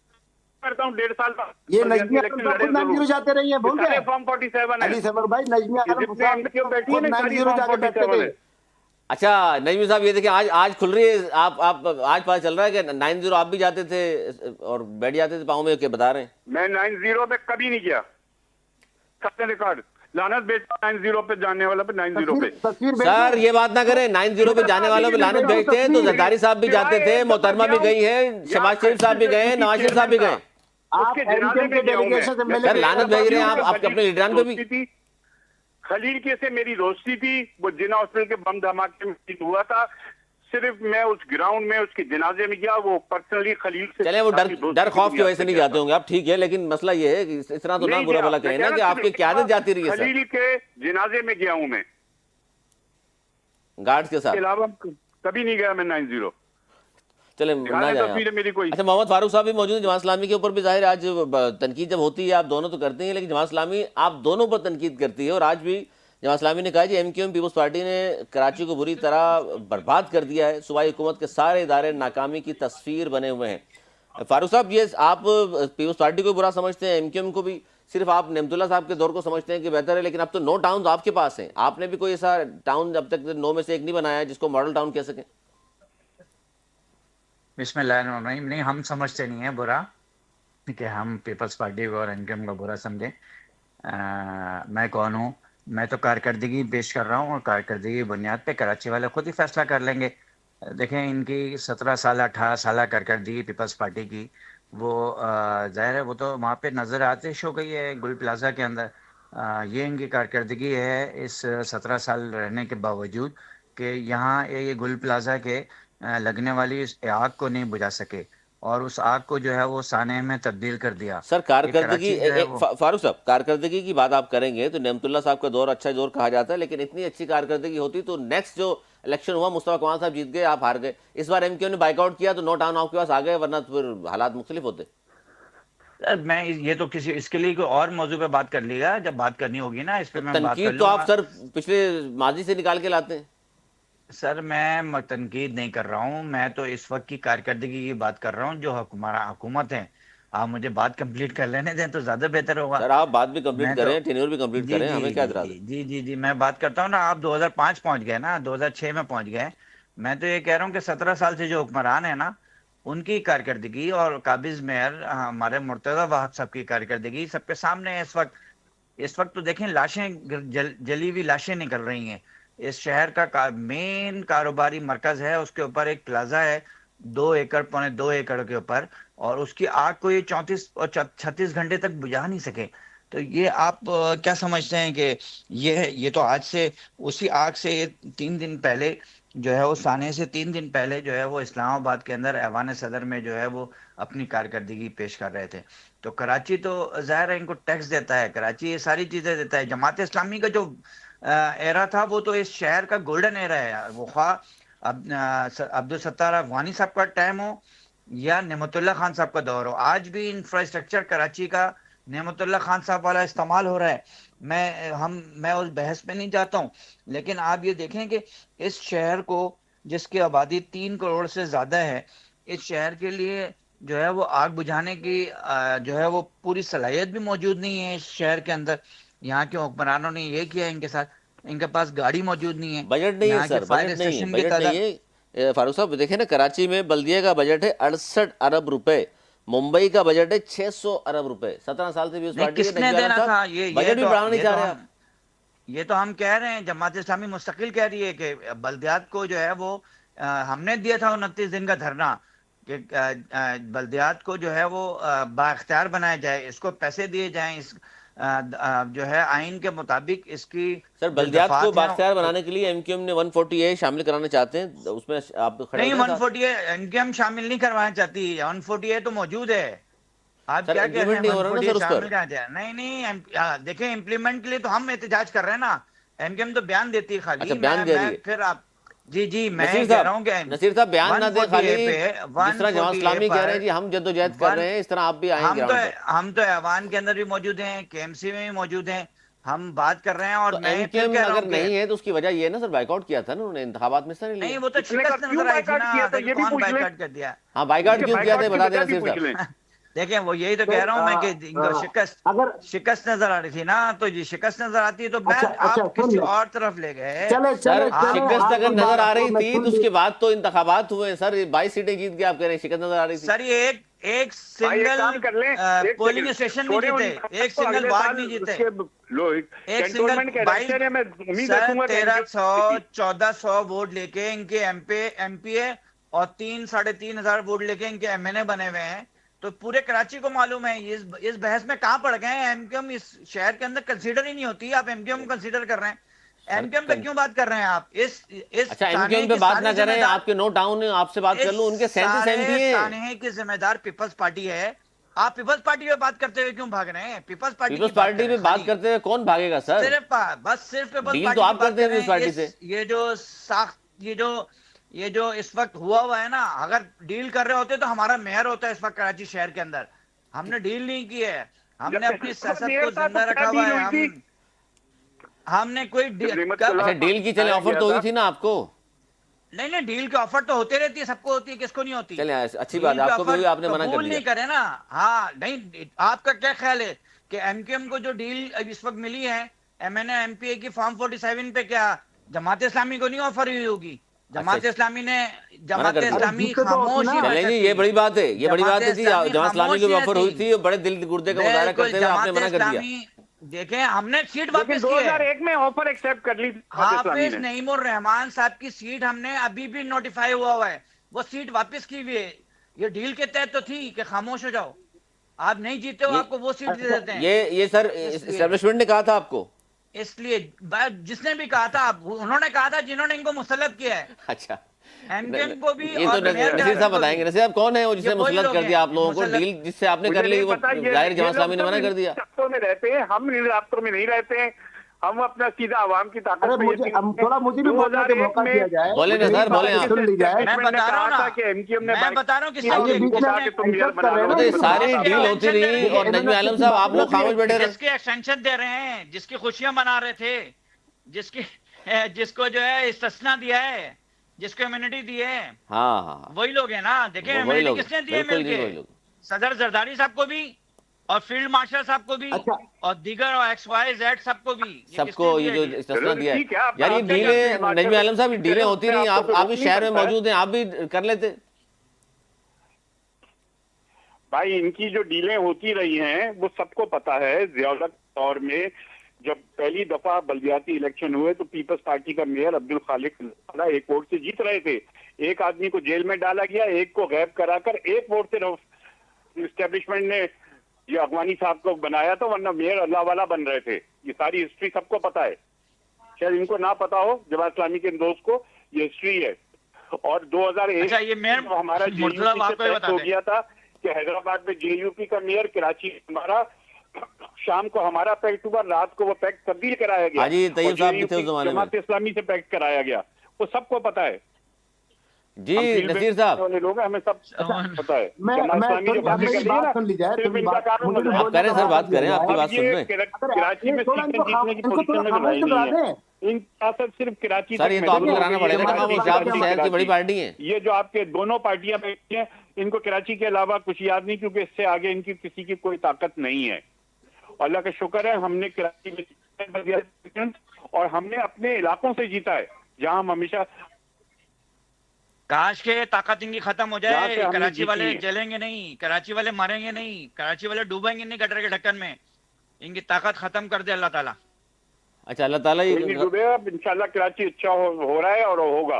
करता हूँ 1.5 साल बाद ये बल्दियाती नजमी इलेक्शन आलम लड़े खुद नाम जरूर। जीरो जाते रही है, भूल सारे गए? फॉर्म 47 है। अली सरवर भाई, नजमी आलम जितने एमपी बैठी है खुद ना, नाम सारी जीरो फॉर्म जाके बैठते 47 थे। है। अच्छा नईमी साहब, ये देखिए आज खुल रही है। आप आज पता चल रहा है कि 90 आप भी जाते थे और बैठ जाते थे पाँव में, क्या बता रहे हैं? मैं 90 पे कभी नहीं गया, सबसे रिकॉर्ड लानत बेचता 90 पे जाने वाला पे 90 पे। तस्वीर सर ये बात ना करें, 90 पे जाने वालों पे लानत भेजते हैं तो जरदारी साहब भी जाते थे, मोहतरमा भी गई है, शहबाज शरीफ साहब भी गए, नवाज शरीफ साहब भी गए। आप उसके जनाजे एमकेएम के में गया हूं मैं। डेलीगेशन से मिले सर थे? लानत भेज रहे हैं आप अपने लीडरान पे भी। दोस्ती थी, खलील के से मेरी दोस्ती थी। वो जिना हॉस्पिटल के बम धमाके में हुआ था, सिर्फ मैं उस ग्राउंड में उसके जनाजे में गया, वो पर्सनली खलील से। चले वो डर खौफ की वजह से नहीं जाते होंगे आप, ठीक है, लेकिन मसला ये है कि इस तरह तो ना बुरा भला कहें ना कि आपकी क्यादत जाती रही है सर खलील के जनाजे में गया हूं मैं, गार्ड्स के साथ। इसके अलावा कभी नहीं गया मैं 90। चले ना दिखाने जाए तस्वीर है मेरी कोई। अच्छा मोहम्मद फारूक साहब भी मौजूद हैं। जमात इस्लामी के ऊपर भी जाहिर है आज तनकीद जब होती है, आप दोनों तो करते हैं, लेकिन जमात इस्लामी आप दोनों पर तनकीद करती है। और आज भी जमात इस्लामी ने कहा जी एमक्यूएम पीपल्स पार्टी ने कराची को बुरी तरह बर्बाद कर दिया है, सूबाई हुकूमत के सारे इदारे नाकामी की तस्वीर बने हुए हैं। फारूक साहब, ये आप पीपल्स पार्टी को बुरा समझते हैं, एमक्यूएम को भी सिर्फ आप नेमतुल्ला साहब के दौर को समझते हैं कि बेहतर है, लेकिन अब तो 9 टाउन आपके पास हैं, आपने भी कोई ऐसा टाउन अब तक 9 में से एक नहीं बनाया है जिसको मॉडल टाउन कह सकें? बिस्मिल्लाहिर्रहमानिर्रहीम। नहीं, हम समझते नहीं है बुरा कि हम पीपल्स पार्टी को और एमक्यूएम को बुरा समझें। मैं कौन हूँ? मैं तो कारकर्दगी पेश कर रहा हूँ और कारकर्दगी की बुनियाद पे कराची वाले खुद ही फैसला कर लेंगे। देखें, इनकी 17 साल 18 साल कारकर्दगी पीपल्स पार्टी की, वो जाहिर है वो तो वहाँ पे नज़र आतिश हो गई है गुल प्लाजा के अंदर। ये इनकी कारकर्दगी है इस 17 साल रहने के बावजूद कि यहाँ ये गुल प्लाजा के लगने वाली इस आग को नहीं बुझा सके और उस आग को जो है वो साने में तब्दील कर दिया। सर कारकर्दगी, कराची जो है वो- फारूक साहब कारकर्दगी की बात आप करेंगे तो नेमतुल्ला साहब का दौर अच्छा दौर कहा जाता है, लेकिन इतनी अच्छी कारकर्दगी होती तो नेक्स्ट जो इलेक्शन हुआ, मुस्तफा कमाल साहब जीत गए, आप हार गए। इस बार एमक्यू ने बाइकआउट किया तो नो टाउन आपके पास आ गए, वरना तो फिर हालात मुख्तलिफ होते। सर मैं ये तो किसी इसके लिए कोई और मौजू पे बात कर लिएगा, जब बात करनी होगी ना इस पे मैं बात कर तनकीद तो आप लूंगा। सर पिछले माजी से निकाल के लाते हैं। सर मैं तनकीद नहीं कर रहा हूँ, मैं तो इस वक्त की कारकर्दगी की बात कर रहा हूँ जो हमारा हुकूमत है। आप मुझे बात कंप्लीट कर लेने दें तो ज्यादा बेहतर होगा। सर आप बात भी कंप्लीट मैं तो करें, टेन्योर भी कंप्लीट जी करें, जी हमें क्या एतराज है। जी मैं बात करता हूँ ना। आप 2005 पहुंच गए ना, 2006 में पहुंच गए। मैं तो ये कह रहा हूँ कि 17 साल से जो हुक्मरान है ना, उनकी कारकर्दगी और काबिज मेयर हमारे मुर्तजा वाहब साहब की कारकर्दगी सबके सामने है इस वक्त। इस वक्त तो देखें लाशें जली हुई लाशें निकल रही हैं। इस शहर का मेन कारोबारी मरकज है, उसके ऊपर एक प्लाजा है 2 एकड़ पौने 2 एकड़ के ऊपर, और उसकी आग को ये 34 और 36 घंटे तक बुझा नहीं सके। तो ये आप क्या समझते हैं कि ये तो आज से उसी आग से 3 दिन पहले जो है वो साने से 3 दिन पहले जो है वो इस्लामाबाद के अंदर ऐवान सदर में जो है वो अपनी कारकर्दगी पेश कर रहे थे। तो कराची तो जाहिर है इनको टैक्स देता है, कराची ये सारी चीजें देता है। जमात इस्लामी का जो एरा था वो तो इस शहर का गोल्डन एरा है। वो ख्वाह अब्दुल सत्तार अफगानी साहब का टाइम हो या नेमतुल्ला खान साहब का दौर हो, आज भी इंफ्रास्ट्रक्चर कराची का नेमतुल्ला खान साहब वाला इस्तेमाल हो रहा है। मैं उस बहस में नहीं जाता हूँ, लेकिन आप ये देखें कि इस शहर को, जिसकी आबादी 3 करोड़ से ज्यादा है, इस शहर के लिए जो है वो आग बुझाने की जो है वो पूरी सलाहियत भी मौजूद नहीं है इस शहर के अंदर। यहाँ के हुक्मरानों ने ये किया, इनके साथ इनके पास गाड़ी मौजूद नहीं है, बजट नहीं है यहाँ के सर, फायर बजट नहीं है, स्टेशन की बजट तादाद। नहीं है। फारूक साहब देखें ना, कराची में बल्दिया का बजट है 68 अरब रुपए, मुंबई का बजट है 600 अरब रुपए। 17 साल से भी उस नहीं, पार्टी के किसने नजर देना साहब था? बजट भी बढ़ाना नहीं चाह रहे आप। ये तो हम कह रहे हैं, जमात इस्लामी मुस्तकिल कह रही है कि बल्दियात को जो है वो हमने दिया था 29 दिन का धरना कि बल्दियात को जो है वो बाख्तियार बनाया जाए, इसको पैसे दिए जाएं, इस जो है आइन के मुताबिक इसकी सर जो बल्दियात को दफात बाख्तियार हैं। बनाने के लिए एमक्यूएम ने 140A शामिल कराना चाहते हैं, उसमें आप खड़े हो नहीं, जाएं साहब। 148 इनके हम शामिल नहीं करवाना चाहती, 148 तो मौजूद है। आप सर क्या कह रहे इम्प्लीमेंट हैं नहीं हो रहा ना 148 सर उस शामिल पर। कहाँ जाए? नहीं नहीं देखें, इम्प्लीमेंट के लिए तो हम एहतजाज कर रहे हैं ना। एमकेएम तो बयान देती है खाली। अच्छा बयान दे रही मैं है। फिर आप जी मैं नसीर कह साहब, रहा हूँ कि नसीर साहब बयान ना दें खाली, 148 पे जिस तरह जमात 148 इस्लामी कह रहे हैं पर जी हम जद्दोजहद कर रहे हैं, इस तरह आप भी आएं ग्राउंड पर। हम तो ऐवान के अंदर भी मौजूद हैं, केएमसी में भी मौजूद हैं, हम बात कर रहे हैं। और तो मैं फिर एमक्यूएम कह रहा अगर हूँ कि नहीं है तो उसकी वजह ये है ना सर, बाइकआउट किया था ना उन्होंने, इंतखाबात में हिस्सा नहीं नहीं, लिया। वो तो इतने का शिकस्त क्यों नजर आई थी बाइकआउट ना। किया था देखिए ये भी कौन पूछ लें। बाइकआउट कर दिया। हाँ बाइकआउट इनके क्यों किया था बाइकआउट की बता दें वजह भी नसीर पूछ साहब। लें। देखें वो यही तो कह रहा हूं मैं कि इनको अगर शिकस्त नजर आ रही थी ना, तो ये शिकस्त नजर आती है तो अच्छा मैं अच्छा आप सुन किसी ले, और तरफ ले गए। चले सर चले चले शिकस्त आप अगर उस नजर बात आ को रही मैं थी सुन तो ली। उसके बाद तो इंतखाबात हुए सर, 22 सीटें जीत के आप कह रहे हैं शिकस्त नजर आ रही थी। सर ये एक भाई एक सिंगल काम कर लें, एक पोलिंग सेकंड स्टेशन नहीं छोड़े उन जीते, एक को, सिंगल अगले वार्ड साल नहीं जीते, उसके लो एक सिंगल कैंटोनमेंट के 22 इलेक्शन है, मैं उम्मीद सर रखूंगा कि 1300 एमक्यू 1400 वोट लेके इनके एमपीए और 3-3.5 हजार वोट लेके इनके एमएनए बने हुए हैं। तो पूरे कराची को मालूम है। इस बहस में कहां पड़ गए हैं? एमक्यूएम इस शहर के अंदर कंसीडर ही नहीं होती, आप एमक्यूएम कंसीडर कर रहे हैं। सर एमक्यूएम पे क्यों बात कर रहे हैं आप? इस अच्छा सानहे एमक्यूएम पे के बात सारे ना करें, जिम्मेदार, आपके नो डाउन आपसे बात कर इस लूं, उनके 37 एमपी सारे हैं। सानहे के जिम्मेदार पीपल्स पार्टी है। आप पीपल्स पार्टी पे बात करते हुए क्यों भाग रहे हैं? पीपल्स पार्टी पीपल्स की बात पार्टी करें पे बात खाली। करते हुए कौन भागेगा सर? सिर्फ पीपल्स डील तो पार्टी की आप बात करते कर हैं रहे पीपल्स हैं। पार्टी से। ये जो इस वक्त हुआ है ना, अगर डील कर रहे होते तो हमारा मेयर होता है इस वक्त कराची शहर के अंदर। हमने डील नहीं की है, हमने अपनी सियासत को जिंदा रखा हुआ है। हमने कोई अच्छा डील की चले ऑफर तो हुई थी ना आपको। नहीं डील की ऑफर तो होती रहती है, सबको होती है, किसको नहीं होती? चले अच्छी डील बात है, की आपको भी ऑफर हुई, आपने मना कर कबूल दिया। नहीं करे ना। हाँ नहीं, आपका क्या ख्याल है कि एमक्यूएम को जो डील इस वक्त मिली है एमएनए एमपीए की फॉर्म 47 पे, क्या जमात इस्लामी को नहीं ऑफर हुई होगी? जमात इस्लामी ने जमात कर दिया। इस्लामी जीते तो खामोश ही चले बैठी जी, थी। ये बड़ी बात है, ये बड़ी बात है जी। जमात जमात इस्लामी की भी ऑफर हुई थी, बड़े दिल गुर्दे का मुजाहरा बिल्कुल, करते हुए आपने जमात मना कर दिया। इस्लामी देखें, हमने सीट लेकिन वापस की है। 2001 में ऑफर एक्सेप्ट कर ली हाफिज नईमुर रहमान साहब की सीट हमने अभी भी नोटिफाई हुआ है, वो सीट वापस की हुई है। ये डील के तहत तो थी कि खामोश हो जाओ, आप नहीं जीते हो, आपको वो सीट दे देते हैं। ये सर एस्टेब्लिशमेंट ने कहा था आपको? इसलिए जिसने भी कहा था, उन्होंने कहा था जिन्होंने इनको मुसल्लत किया है। अच्छा एमक्यूएम को भी ये और तो नसीर साहब बताएंगे। नसीर साहब कौन है वो जिसने मुसल्लत कर दिया आप लोगों को? डील जिससे आपने कर ली वो जाहिर जमात इस्लामी ने मना कर दिया। राब्तों में रहते हैं, हम इन राब्तों में नहीं रहते हैं। हम अपना सीधा आवाम की ताकत अरे पे मुझे यकीन करते हैं। थोड़ा मुझे भी बोलने का 2001 मौका में दिया जाए। बोले ना मेरी सर, बात बोले आप। सुन ली जाए। मैं बता रहा हूँ ना, मैं बता रहा हूँ कि ये साउदी बीच में कि तुम यार इंटरप्ट कर रहे हैं ना, तो ये इनको सारी बात- डील होती रही और नजमी आलम साहब आप लोग खामोश बैठे रहे। जिसके एक्सटेंशन दे रहे हैं, जिसकी खुशियां मना रहे थे, जिसको जो है इस्तिस्ना दिया है, जिसको इम्यूनिटी दी है, हाँ हाँ, वही लोग हैं ना। देखें वही इम्यूनिटी लोग, किसने दी है बिल्कुल जी, मिलके? वही लोग। सदर जरदारी साहब को भी और फील्ड मार्शल साहब को भी अच्छा। और दीगर और XYZ सबको भी। ये सबको किसने ये दी है जो डील? इस्तिस्ना दिया है ठीक है, आप यार, ये आप चाहिए डीलें हिमाचल नजमी आलम साहब, ये डीलें में होती रही। आपको आप भी रोक शहर में नहीं सकता है। मौजूद हैं, आप भी कर लेते। भाई इनकी जो डीलें होती रही हैं वो सबको पता है। जियाउल दौर में जब पहली दफा बल्दियाती इलेक्शन हुए तो पीपल्स पार्टी का मेयर अब्दुल खालिक एक वोट से जीत रहे थे। एक आदमी को जेल में डाला गया, एक को गायब कराकर एक वोट से इस्टेब्लिशमेंट ने ये अगवानी साहब को बनाया था, वरना मेयर अल्लाह वाला बन रहे थे। ये सारी हिस्ट्री सबको पता है, शायद इनको ना पता हो जमात इस्लामी के इन दोस्त को, ये हिस्ट्री है। और 2001 अच्छा, ये मेयर जब हमारा मुर्तजा JUP से आपको ये पैक्ट बता हो दें। गया था कि हैदराबाद में JUP का मेयर, कराची हमारा, शाम को हमारा पैक्ट हुआ, रात को वो पैक्ट तब्दील कराया गया। हाजी तैयब और साहब भी थे उस JUP जमाने में। जमात इस्लामी से पैक्ट कराया गया, वो सबको पता है। जी हम फील्ड नसीर में साहब, वाले लोग हैं, हमें सब पता है। मैं जमात इस्लामी थोड़ी जो बातें मेरी कर रही है बात ना, सुन ली जाए, सिर्फ थोड़ी इनका बात कारण मुझे भी बताओ। आप करें सर, बात करें, आपकी अब बात सुन ये रहे हैं। कराची में थोड़ा सीटें जीतने की इनको पोजीशन में तो खामोश रही तो करा नहीं है। दें। इनका सिर्फ कराची सर तक ये तो आपको महदूद हो कराना गई है। पड़ेगा ना हमारी खामोश, आप पार्टी शहर की बड़ी कराची। पार्टी है। ये जो आपके दोनों पार्टियां बैठी हैं, इनको कराची के अलावा कुछ याद नहीं, क्योंकि इससे आगे इनकी किसी की कोई ताकत नहीं है। अल्लाह का शुक्र है, हमने कराची में और हमने अपने इलाकों से जीता है, जहां हम हमेशा काश के ताकत इनकी खत्म हो जहाँ जाए। से हमने कराची जीती वाले है। जलेंगे नहीं, कराची वाले मरेंगे नहीं, कराची वाले डूबेंगे नहीं गटर के ढक्कन में। इनकी ताकत खत्म कर दे अल्लाह ताला। अच्छा, अल्लाह ताला कोई नहीं ये। डूबेगा। इंशाल्लाह कराची अच्छा हो रहा है और होगा।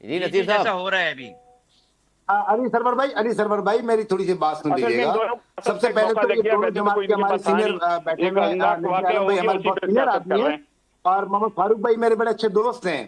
जी ये नसीर चीज ऐसा साहब, हो रहा है अभी। अली सरवर भाई मेरी थोड़ी सी बात सुन असल में लीजिएगा। दोनों सबसे पहले मौका तो लग ये गया, दोनों वैसे तो जमात कोई के इनके हमारे पास था सीनियर नहीं। बैठे एक हुए हैं, अंधा नजमी वाकया आलम हो भाई गया, हमारे उसी बहुत पे सीनियर सियासत आदमी कर रहे हैं हैं। और मोहम्मद फारूक भाई मेरे बड़े अच्छे दोस्त हैं।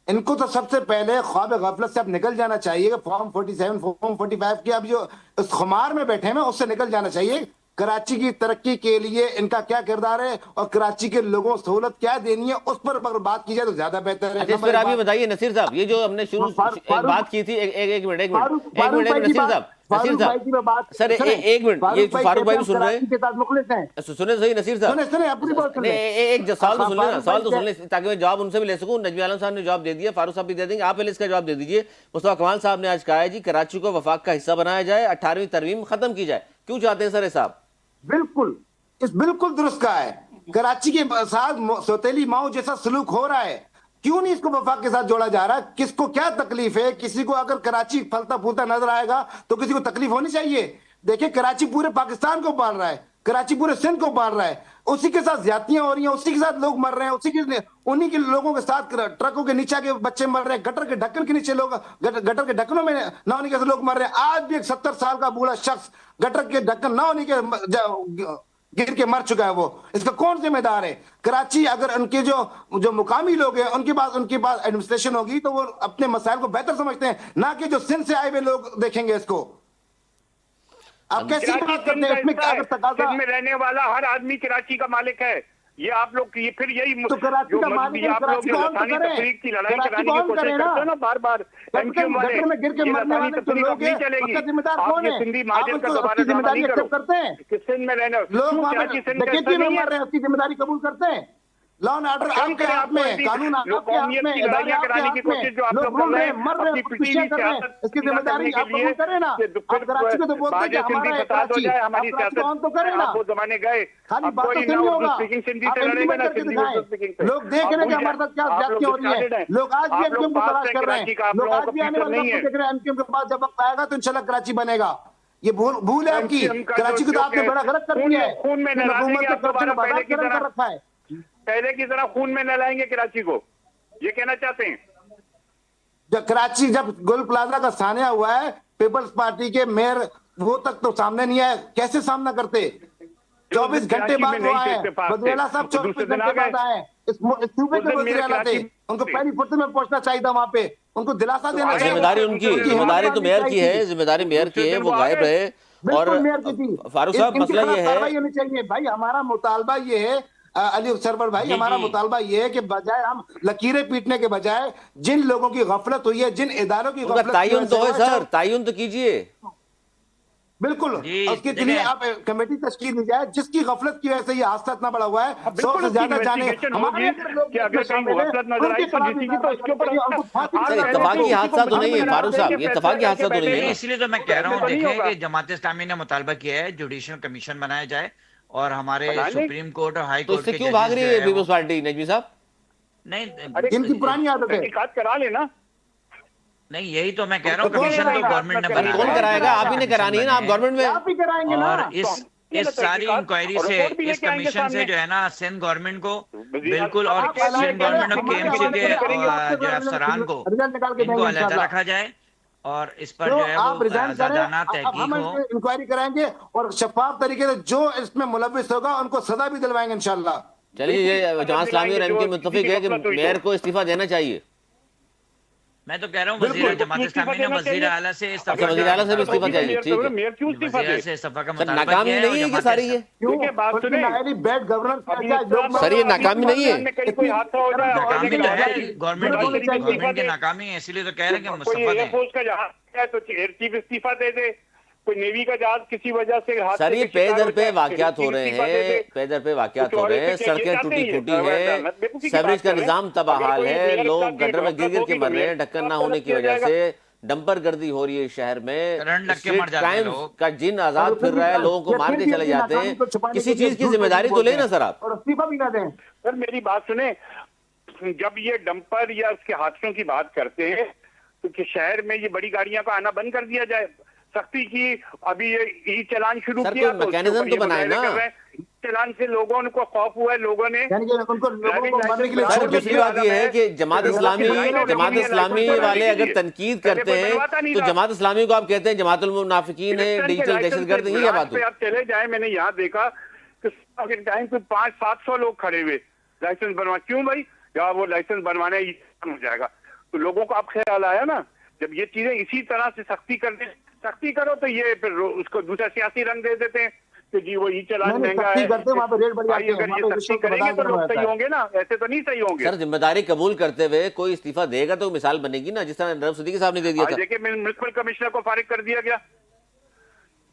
इनको तो सबसे पहले ख्वाब गफलत से अब निकल जाना चाहिए कि फॉर्म 47 फॉर्म 45 की अब जो इस खुमार में बैठे हैं उससे निकल जाना चाहिए। कराची की तरक्की के लिए इनका क्या किरदार है और कराची के लोगों को सहूलत क्या देनी है, उस पर अगर बात की जाए तो ज्यादा बेहतर है। अच्छा, इस पर आप ये बताइए नसीर साहब, ये जो हमने शुरू एक बात की थी, एक मिनट एक मिनट नसीर साहब, नसीर साहब सर एक मिनट, ये फारूक भाई भी सुन रहे हैं, के साथ मुखलिस हैं। सुने सही नसीर साहब, सुने अपनी बात सुने। एक सवाल तो सुन लेना, फारूक सवाल तो भाई सुन ले ताकि मैं जवाब उनसे भी ले सकूं। नजमी आलम साहब ने जवाब दे दिया, फारूक साहब भी दे देंगे, आप पहले इसका जवाब दे दीजिए। मुस्तफा कमाल साहब ने आज कहा है जी कराची को वफाक का हिस्सा बनाया जाए, 18वीं तरमीम खत्म की जाए। क्यों चाहते हैं सर ये साहब? बिल्कुल दुरुस्त कहा है। कराची के साथ सौतेली माओ जैसा सलूक हो रहा है, क्यों नहीं इसको वफाक के साथ जोड़ा जा रहा? किसको क्या तकलीफ है? किसी को अगर कराची फलता फूलता नजर आएगा तो किसी को तकलीफ होनी चाहिए। देखिए कराची पूरे पाकिस्तान को पाल रहा है, कराची पूरे सिंध को पाल रहा है, उसी के साथ ज्यादतियां हो रही हैं, उसी के साथ लोग मर रहे हैं, उन्हीं के लोगों के साथ ट्रकों के नीचे के बच्चे मर रहे हैं, गटर के ढक्कन के नीचे लोग, गटर के ढक्कनों में ना होने के लोग मर रहे हैं। आज भी एक 70 साल का बूढ़ा शख्स गटर के ढक्कन ना होने के गिर के मर चुका है। वो इसका कौन जिम्मेदार है? कराची अगर उनके जो मुकामी लोग हैं उनके पास एडमिनिस्ट्रेशन होगी तो वो अपने मसाइल को बेहतर समझते हैं, ना कि जो सिंध से आए हुए लोग देखेंगे इसको। आप कैसी बात करते हैं? इसमें अगर तकाजा में रहने वाला हर आदमी कराची का मालिक है। ये आप लोग ये फिर यही तो कराची का मालिक है, आप लोग कराची जो को ऑन तो लसानी करें, तफरीक की लड़ाई कराची कराने को की ऑन कोशिश करें करते ना। हैं ना बार बार एमक्यू वाले, गटर में गिर के ये मरने लसानी वाले जो तफरीक लोग अब नहीं हैं चलेगी। उसका जिम्मेदार आप कौन ये है? सिंधी आप महाजन का उसको दोबारा उसकी ड्रामा जिम्मेदारी नहीं करो एक्सेप्ट करते हैं? कि सिंध में रहना लोग क्यों वहां कराची पर सिंध का डकैती हिस्सा में नहीं मर है? रहे हैं, उसकी जिम्मेदारी कबूल करते हैं? लॉ एंड ऑर्डर कम आपके करें हाथ आपको में, ऐसी कानून आपके हाथ कौमियत में, की इदारे लड़ाइयां आपके कराने हाथ की में, कोशिश जो आप लोग लोग घूम कर रहे रहे हैं, हैं मर रहे हैं, अपनी खुदकुशियां पिछली कर रहे हैं, सियासत इसकी पूरा जिम्मेदारी करने के आप लिए कबूल करें ना। कि आप कराची को तो बोलते हैं कि बाजे हमारा सिंधी है फसाद हो कराची, जाए, आप हमारी कराची को सियासत ऑन तो करें ना। आप वो जमाने गए। खाली अब बात कोई तो ना नहीं उर्दू होगा, स्पीकिंग सिंधी आप से लड़ेगा इम्प्लीमेंट ना करके सिंधी उर्दू दिखाएं। स्पीकिंग से। लोग देख आप रहे हैं कि भूल हमारे साथ क्या जाए, आप ज्यादतियां लोग हो रही है। डिसाइडेड हैं। लोग आज भी आप लोग एमक्यूएम को पास तलाश हैं कर रहे कराची हैं, का, आप लोग लोगों आज का भी आने फ्यूचर वाले नहीं वक्त है। को देख रहे हैं एमक्यूएम के पास जब वक्त आएगा तो इंशाल्लाह कराची बनेगा। ये भूल है आपकी। एमक्यूएम का कराची को तो आपने बड़ा गलत कर दिया है। खून में न लाएंगे आप दोबारा पहले की कर तरह, रखा है। पहले की तरह खून में न लाएंगे कराची को, ये कहना चाहते हैं? जब गोल प्लाजा का सानिया हुआ है, पीपल्स पार्टी के मेयर वो तक तो सामने नहीं आए, कैसे सामना करते? 24 घंटे बाद वो आए, बदरेला साहब 24 घंटे बाद आए, इस सूबे के बदरेला थे, उनको पहली फुर्सत में पहुंचना चाहिए था वहां पे, उनको दिलासा देना चाहिए। जिम्मेदारी उनकी, जिम्मेदारी तो मेयर की है, जिम्मेदारी मेयर की है, वो गायब रहे। और मेयर की थी। फारूक साहब मसला ये है, कार्रवाई होनी चाहिए भाई। हमारा मुतालबा ये है अली सरवर भाई, जी हमारा जी मुतालबा ये है कि बजाय हम लकीरें पीटने के बजाय जिन लोगों की गफलत हुई है, जिन इदारों की उनका गफलत की तयन वजह से तो है हुआ है, सर, तयन तो कीजिए। बिल्कुल जी उसके लिए देखें आप कमेटी तश्कील दी जाए जिसकी गफलत की वजह से ये हादसा इतना बड़ा हुआ है। अब 100 बिल्कुल से उसकी ज्यादा जाने इन्वेस्टिगेशन हमारे होगी अगर लोग कि इसमें अगर कहीं शामिल है, गफलत नजर आई उनके तो खिलाफ भी जिसी की तो कार्रवाई उसके ऊपर करनी चाहिए, उनको फांसी सर की सजा इत्तफाकी देनी चाहिए। हादसा तो नहीं है हम फारूक साहब, ये इत्तफाकी हादसा तो नहीं नहीं, है ना। इसलिए तो मैं कह रहा हूँ, तो नहीं देखें होगा। कि जमात इस्लामी ने मुतालबा किया है जुडिशल कमीशन बनाया जाए और हमारे बना लें। सुप्रीम कोर्ट और हाई तो कोर्ट इससे के क्यों भाग जजेस रही जो है है वो पीपल्स पार्टी, नजमी साहब? अरे इनकी पुरानी आदत है। तहकीकात करा लेना। नहीं, यही तो मैं कह रहा हूँ, तो कौन कमीशन तो कराएगा? गवर्नमेंट ने सर, बनाना कौन है, कराएगा? आप ही ने कमीशन करानी है ना, आप बने गवर्नमेंट में हैं। आप भी कराएंगे ना। और ये इस तो सारी तहकीकात इंक्वायरी और से, रिपोर्ट भी इस लेके आएंगे कमीशन से सामने। जो है ना सिंध गवर्नमेंट को वज़ीर बिल्कुल, आज़म और आप के अलाए सिंध करें, गवर्नमेंट और हमारे केएमसी हवाले के करें, करेंगे। आपसे जो अफसरान को रिजल्ट निकाल के इनको देंगे अलहदा इंशाल्लाह। रखा जाए और इस पर तो जो है वो आप रिजाइन करें, आजादाना अब हम तहकीक हो। इंक्वायरी कराएंगे और शफाफ तरीके से जो इसमें मुलविस होगा उनको सजा भी दिलवाएंगे इंशाल्लाह। चलिए, ये जमात इस्लामी और एमके मुत्तफिक है कि मेयर को इस्तीफा देना चाहिए। मैं तो कह रहा हूँ बिल्कुल, वजीर तो जमात क्यों इस्लामी ने इस्तीफा देना वजीर चाहिए? आला से अच्छा, इस्तीफा वज़ीर आला से भी का इस्तीफा चाहिए, ठीक है। मेयर क्यों इस्तीफा वजीर दे? से इस्तीफा का सर मुतालबा नाकामी किया है नहीं और है कि जमात सारी ये? देखिए बात सुने, बैड गवर्नेंस अभी क्या इस तरह सर, ये नाकामी नहीं है? में कहीं कोई हादसा हो जाए और नाकामी तो है गवर्नमेंट गवर्नमेंट होनी की, चाहिए। गवर्नमेंट की नाकामी है, इसीलिए तो कह रहे हैं कि कोई मुस्तफा एयरफोर्स का जहाज है तो एयर चीफ इस्तीफा दे दे, कोई नेवी का जहाज किसी वजह से हादसे सर, ये के शिकार पे दर हो पे जाए, वाकयात हो एयर रहे चीफ इस्तीफा दे दे। हैं, पे दर पे वाकयात कुछ हो और रहे हैं, ऐसे ये सड़कें चाहते टूटी ही फूटी है। है, बेवकूफी की सीवरेज बात का कर रहे हैं। निजाम अगर तबाहाल कोई है, मेयर लोग साहब की गटर में गिर गिर होगी के तो मर रहे मेयर हैं ढक्कन ना साहब होने तलब की किया वजह जाएगा। से, डंपर गर्दी हो रही है शहर में, करंट लग के स्ट्रीट मर जाते हैं क्राइम्स लोग। का जिन आजाद फिर रहा है, लोगों को मार के चले जाते हैं। किसी चीज की जिम्मेदारी तो लेना सर आप। और इस्तीफा भी ना दें। सर मेरी बात सुने, जब ये डंपर या उसके हादसों की बात करते हैं तो कि शहर में ये बड़ी गाड़ियों का आना बंद कर दिया जाए, सख्ती की। अभी ये ई चालान शुरू सर, किया कोई तो उसके मैकेनिज्म ऊपर तो ये बनाए मुजाहरे ना। कर रहे हैं। ई चालान से लोगों को खौफ हुआ है, लोगों ने यानी कि उनको लोगों ड्राइविंग को मरने के लिए लाइसेंस सर, छोड़ दूसरी दिया। बात यह है कि जमात इस्लामी वाले अगर तनकीद करते हैं तो जमात इस्लामी को आप कहते हैं जमातुल मुनाफिकीन है, डिजिटल दहशतगर्द है, ये क्या बात हुई? आप चले जाए, मैंने यहाँ देखा कि टाइम पे 500-700 लोग खड़े हुए लाइसेंस बनवा। क्यों भाई? या वो लाइसेंस बनवाने ही हो जाएगा। तो लोगों को अब ख्याल आया ना, जब ये चीजें इसी तरह से सख्ती करो तो ये फिर उसको दूसरा सियासी रंग दे देते हैं कि जी वो ई चालान महंगा है, करते वहाँ पे रेट बढ़ जाते भाई हैं, अगर वहाँ ये पे सख्ती रिश्वत करेंगे तो बर्दाश्त लोग करना सही होता है। होंगे ना, ऐसे तो नहीं सही होंगे। सर, जिम्मेदारी कबूल करते हुए कोई इस्तीफा देगा तो मिसाल बनेगी ना, जिस तरह नरव सिद्दीकी साहब ने दे दिया आज था। देखिए म्युनिसिपल कमिश्नर को फारिग कर दिया गया।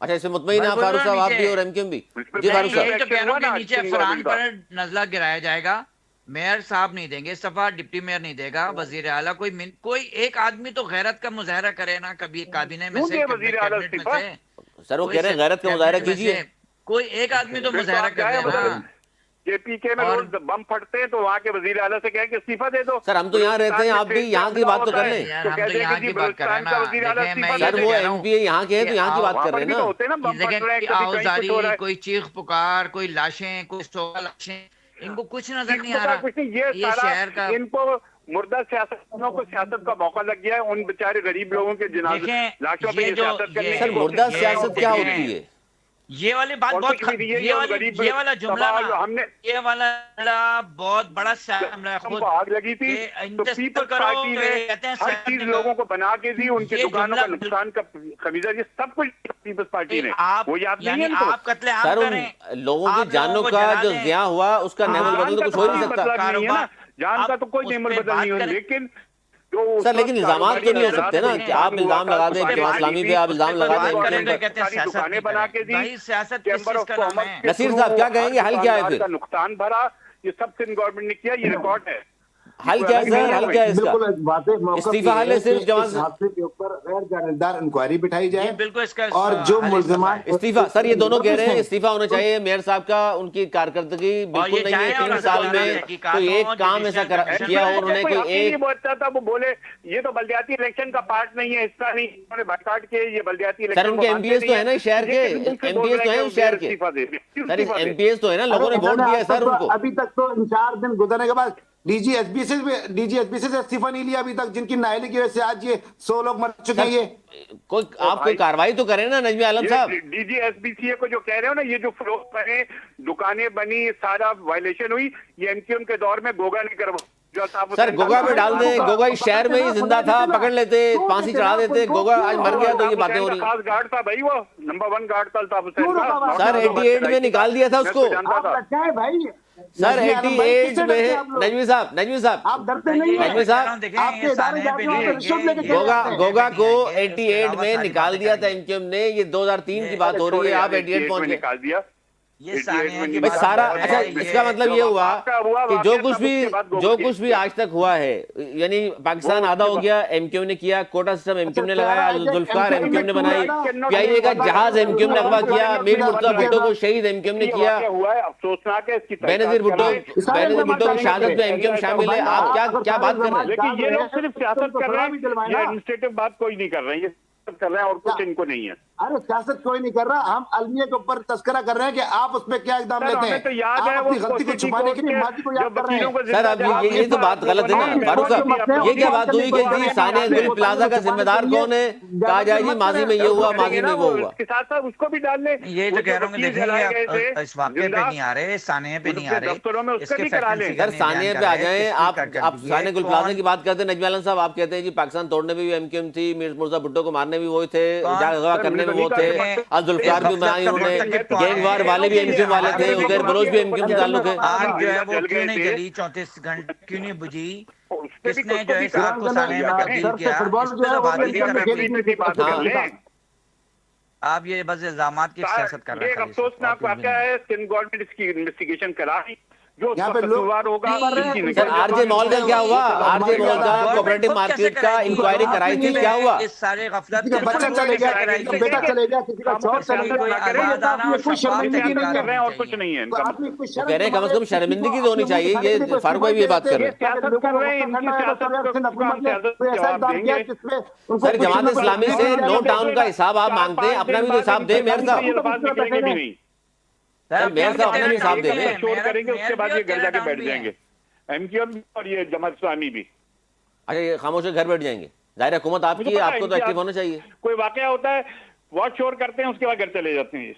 अच्छा, इससे मुतमईन हैं आप फारूक साहब, आप भी और एमकेएम भी? जी मैं फारूक साहब। यही तो कह रहा हूँ कि हुआ ना नीचे सिंध अफसरान गवर्नमेंट पर नजला गिराया जाएगा। मेयर साहब नहीं देंगे इस्तीफा, डिप्टी मेयर नहीं देगा, वजीर आला कोई एक आदमी तो गैरत का मुजाहरा करे ना, कभी काबीने में क्यों से, दे कभी वजीर आला कैबिनेट में इस्तीफा? से, सर, वो कोई कह रहे हैं गैरत का मुजाहरा कैबिनेट में कीजिए। से कोई एक आदमी तो फिर मुजाहरा आप कर जाए देना। मतलब जेपीके में और- रोज बम फटते हैं तो वहाँ के वजीर आला से कहें कि इस्तीफा दे दो। सर, हम तो यहाँ रहते हैं, आप भी यहाँ की बात तो कर लें। यार, तो हम कहते तो हैं यहाँ कि की जी बात कर रहे हैं बलूचिस्तान का ना। वजीर आला देखें, मैं इस्तीफा ये सर, दे तो वो कह रहा हूँ एमपीए यहाँ के हैं तो यहाँ की बात वहाँ कर पर रहे भी हैं तो ना। होते हैं ना, बम फट देखें रहे हैं, कि कभी कहीं कुछ हो रहा आउजारी, है। कोई चीख पुकार, कोई लाशें, कोई सोगा लाशें, इनको कुछ नजर नहीं आ रहा। कुछ नहीं, ये ये सारा शहर का इनको मुर्दा सियासतदानों को सियासत का मौका लग गया है, उन बेचारे गरीब लोगों के जनाजे देखें, लाशों पे ये ये जो- सियासत करने ये- की सर, कोशिश मुर्दा की है। सियासत क्या देखें, होती है? ये वाली बात और बहुत कुछ भी नहीं है, ये वाला जुमला सवाल ना, हमने ये वाला बहुत बड़ा हमला है खुद हमको आग लगी थी कि तो इंतजार पीपल्स करो, पार्टी ने कहते हैं हर सर, चीज लोगों को बना के दी, उनके ये दुकानों का जुमला- नुकसान का खमीजा, ये सब कुछ पीपल्स पार्टी ने, आप वो याद नहीं यानी है इनको? आप कत्लेआम सर, करें, उन लोगों आप की जानों लोगों को का जला जो दें। ज़िया हुआ उसका नेमुल जान बदल तो का कुछ हो ही कोई नहीं सकता। मतलब नहीं है ना, जान का तो कोई आप नेमुल उस पे बदल नहीं हो, बात करें। लेकिन जो उस सर, लेकिन वक्त इल्जामात तो नहीं हो सकते ना कारोबारी कि आप इल्जाम लगा दें, उस पे जमात बात इस्लामी की पे आप थी, इल्जाम उस पे लगा बात दें। करेंगे, एमकेएम कहते हैं सारी सियासत दुकानें नहीं बना करें। के दी, भाई, सियासत किस चैम्बर चीज ऑफ का नाम कॉमर्स है? के नसीर थ्रू साहब, क्या कहेंगे, हल क्या है दुकानदार फिर? का नुकसान भरा, ये सब सिंध गवर्नमेंट ने किया, ये रिकॉर्ड है। हल क्या है सर, हल क्या है इसका? बिल्कुल वाकई मौका इस्तीफा ये हल है है सिर्फ कि जमात इस हादसे के ऊपर गैर जानिबदार इंक्वायरी बिठाई जी, जाए बिल्कुल इसका और जो हल मुल्जिमान इस्तीफा, सर ये दोनों कह रहे हैं इस्तीफा होना चाहिए मेयर साहब का, उनकी कारकर्दगी बिल्कुल ये नहीं है। जाए और 3 साल अदालत में तहकीकात कोई हो, एक काम ऐसा जुडिशियल किया हो कमीशन उन्होंने, कोई कोई हकीम नहीं एक बोलता था, वो बोले ये तो बल्दियाती इलेक्शन का पार्ट नहीं है, हिस्सा नहीं, उन्होंने बाइकाट के ये बल्दियाती इलेक्शन सर, उनके एमपीएस तो है ना शहर के, एमपीएस तो है उस शहर के। सर, एमपीएस तो है ना, लोगों ने वोट दिया है सर उनको। अभी तक तो इन 4 दिन गुजरने के बाद डीजीएसबी से इस्तीफा नहीं लिया अभी तक, जिनकी नाअहली की वजह से आज ये 100 लोग मर चुके हैं। ये कोई आप कोई कार्रवाई तो करें ना नजमी आलम साहब। डीजीएसबीसीए को जो कह रहे हो ना, ये जो फ्लो बने, दुकानें बनी, सारा वायलेशन हुई, ये एमक्यूएम के दौर में गोगा ने करवा। सर, गोगा में डाल दें, गोगा इस शहर में ही जिंदा था, पकड़ लेते, फांसी चढ़ा देते, गोगा आज मर गया तो ये बातें हो रही। खास गार्ड था भाई, वो नंबर 1 गार्ड था अल्ताफ हुसैन का। सर 88 में निकाल दिया था उसको। आप बचाए भाई, सर नजमी आलम भाई, 88 किससे डरते हैं आप में लोग? नजमी साहब आप डरते नहीं ये हैं? नजमी साहब, देखें, आपके ये इदारे साने जाते पे हैं, नहीं वहाँ पे रिश्वत आएंगे, लेके ये चले जाते हैं। गोगा पे गोगा नहीं को आएंगे, उसके 88 अलावा में सारी निकाल बातें दिया था करेंगे। एमक्यूएम ने, ये 2003 की बात हो रही है, आप 88 पहुंच गए। निकाल दिया। ये साने 88 की में भाई बात सारा, कर रहे अच्छा हैं, इसका मतलब ये हुआ आपका हुआ कि वाकया जो सब कुछ उसके बाद भी गोगो के- आज तक हुआ है, यानी पाकिस्तान वो आधा हो उसके गया, एमक्यूएम ने किया, कोटा सिस्टम एमक्यूएम ने लगाया, जुल्फकार MQM एमक्यूएम ने में बनाई, क्यों पीआईए का जहाज एमक्यूएम ने अगवा किया, मीर मुर्तजा भुट्टो को शहीद एमक्यूएम ने ये किया, वाकया हुआ है, अफसोसनाक है, इसकी बेनजीर तहकीकात भुट्टो कराएं। बेनजीर भुट्टो की शहादत में एमक्यूएम शामिल है। आप क्या क्या बात कर रहे हैं? लेकिन ये लोग सिर्फ सियासत कर रहे हैं, ये एडमिनिस्ट्रेटिव बात कोई नहीं कर रहे हैं, ये सियासत कर रहे हैं और कुछ इनको नहीं है। अरे सियासत कोई नहीं कर रहा, हम अलमिया के ऊपर तस्करा कर रहे हैं कि आप उस पर क्या इकदाम सर, लेते हमें हैं। तो याद आप है अपनी वो गलती को सिटी छुपाने के कोर्ट लिए के माजी को जो याद कर रहे वकीलों हैं। को सर जिंदा अब जला ये तो बात गलत है ना फारूक साहब, ये क्या बात हुई कि जी सानिया गुल प्लाजा का जिम्मेदार कौन है, कहा जाए जी माजी में ये हुआ, माजी में वो हुआ। इसके साथ साथ उसको भी डाल ले। ये वो तो जो कह रहा हूँ कि वकील जलाए गए देखेंगे थे, इस वाक्य पे जिंदा, नहीं आ रहे, साने पे नहीं आ उनके रहे, दफ्तरों में उसका इसके भी करा लें। फैक्टेंसी सर करने सानिया बयान पे आ कर रहे जाएं, हैं, आप किसकी आप सानिया गुल कौन- प्लाजा की बात करते हैं, नजमी आलम साहब आप कहते हैं जी पाकिस्तान तोड़ने में भी एमक्यूएम थी, मीर मुर्तजा भुट्टो को मारने में वही थे, कौन? अगवा करने में वो थे, अल जुल्फकार भी बनाई उन्होंने, गैंगवार वाले भी एमक्यूएम वाले थे, उजैर बलोच भी एमक्यूएम से ताल्लुक है। आग जो है वो जल क्यों गए नहीं थे। जली 34 घंटे क्यों नहीं बुझी? उस पे भी किसने उसको जो भी है इस आग को साने में तब्दील सर से किया? फुटबॉल इस जो पे है तो वो बात ही नहीं कर रहे कभी कोई। भी बात कर लें। आप ये बस इल्जामात की सियासत कर रहे ये एक हैं। अफसोसनाक वाकया है, सिंध गवर्नमेंट इसकी इन्वेस्टिगेशन करा रही, जो यहाँ उसका पे लोग कसूरवार होगा उसकी सर निगरानी आरजे मॉल का क्या हुआ, आरजे मॉल का कोऑपरेटिव मार्केट का इंक्वायरी कराई थी, क्या हुआ? इस सारे गफलत किसी का के बच्चा अंदर चले गया, कराई किसी का थी। बेटा चले गया, किसी का शौहर चले गया, कोई आवाज आना और कोई शफाफ शर्मिंदगी नहीं तहकीकात कर रहे हैं और है। कुछ नहीं है तो इनका। आदमी कोई वो शर्म कह रहे हैं कम से कम शर्मिंदगी तो होनी चाहिए, ये फारूक भाई भी ये बात कर रहे हैं। सियासत कर रहे हैं, इनकी सियासत को हम जवाब देंगे। सर जमात इस्लामी से नो टाउन का हिसाब आप मांगते हैं, अपना भी तो हिसाब दें मेयर साहब। ये बात निकलेंगे भी नहीं। मेयर साहब अपना भी हिसाब दे दें। शोर करेंगे, उसके बाद ये घर जाके बैठ जाएंगे, एमक्यूएम भी और ये जमात इस्लामी भी। अच्छा ये खामोश घर बैठ जाएंगे, जाहिर हुकूमत आपकी है, आपको तो एक्टिव होना चाहिए। कोई वाकया होता है, बहुत शोर करते हैं, उसके बाद घर चले जाते हैं।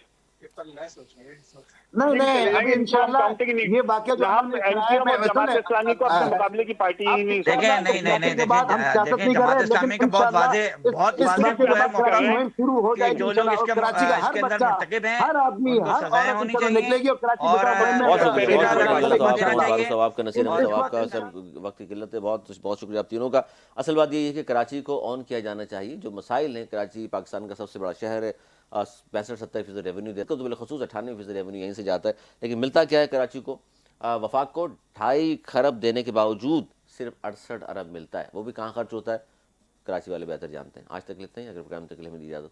नहीं अभी इंशाल्लाह ये वाकया जो हमने कराया, मैं जमात इस्लामी को अपने मुकाबले की पार्टी ही नहीं देखें नहीं नहीं नहीं के बाद हम सियासत नहीं कर रहे, जमात इस्लामी का बहुत वाजे वो है मौका मुहिम शुरू हो कि जाएगी जो लोग इसके कराची का हर इसके अंदर बच्चा, मुर्तकिब हैं, हर आदमी, उनको हर सजाएं औरत होनी इंशाल्लाह चाहिए। निकलेगी और कराची और बचाओ मुहिम में बहुत शुक्रिया, बहुत हिस्सा शुक्रिया लेगी। फारूक देना साहब, चाहिए। फारूक साहब आपका नसीर अहमद साहब आपका सर वक्त की किल्लत है, बहुत बहुत शुक्रिया आप तीनों का। असल बात ये है कि कराची को ऑन किया जाना चाहिए, जो मसाइल हैं, कराची पाकिस्तान का सबसे बड़ा शहर है, 65-70% रेवेन्यू देता है, तो बिलखसूस 98% रेवेन्यू यहीं से जाता है, लेकिन मिलता क्या है कराची को, वफाक को 2.5 खरब देने के बावजूद सिर्फ 68 अरब मिलता है, वो भी कहाँ खर्च होता है कराची वाले बेहतर जानते हैं। आज तक लेते हैं, अगर प्रोग्राम तक हमें दी इजाज़त।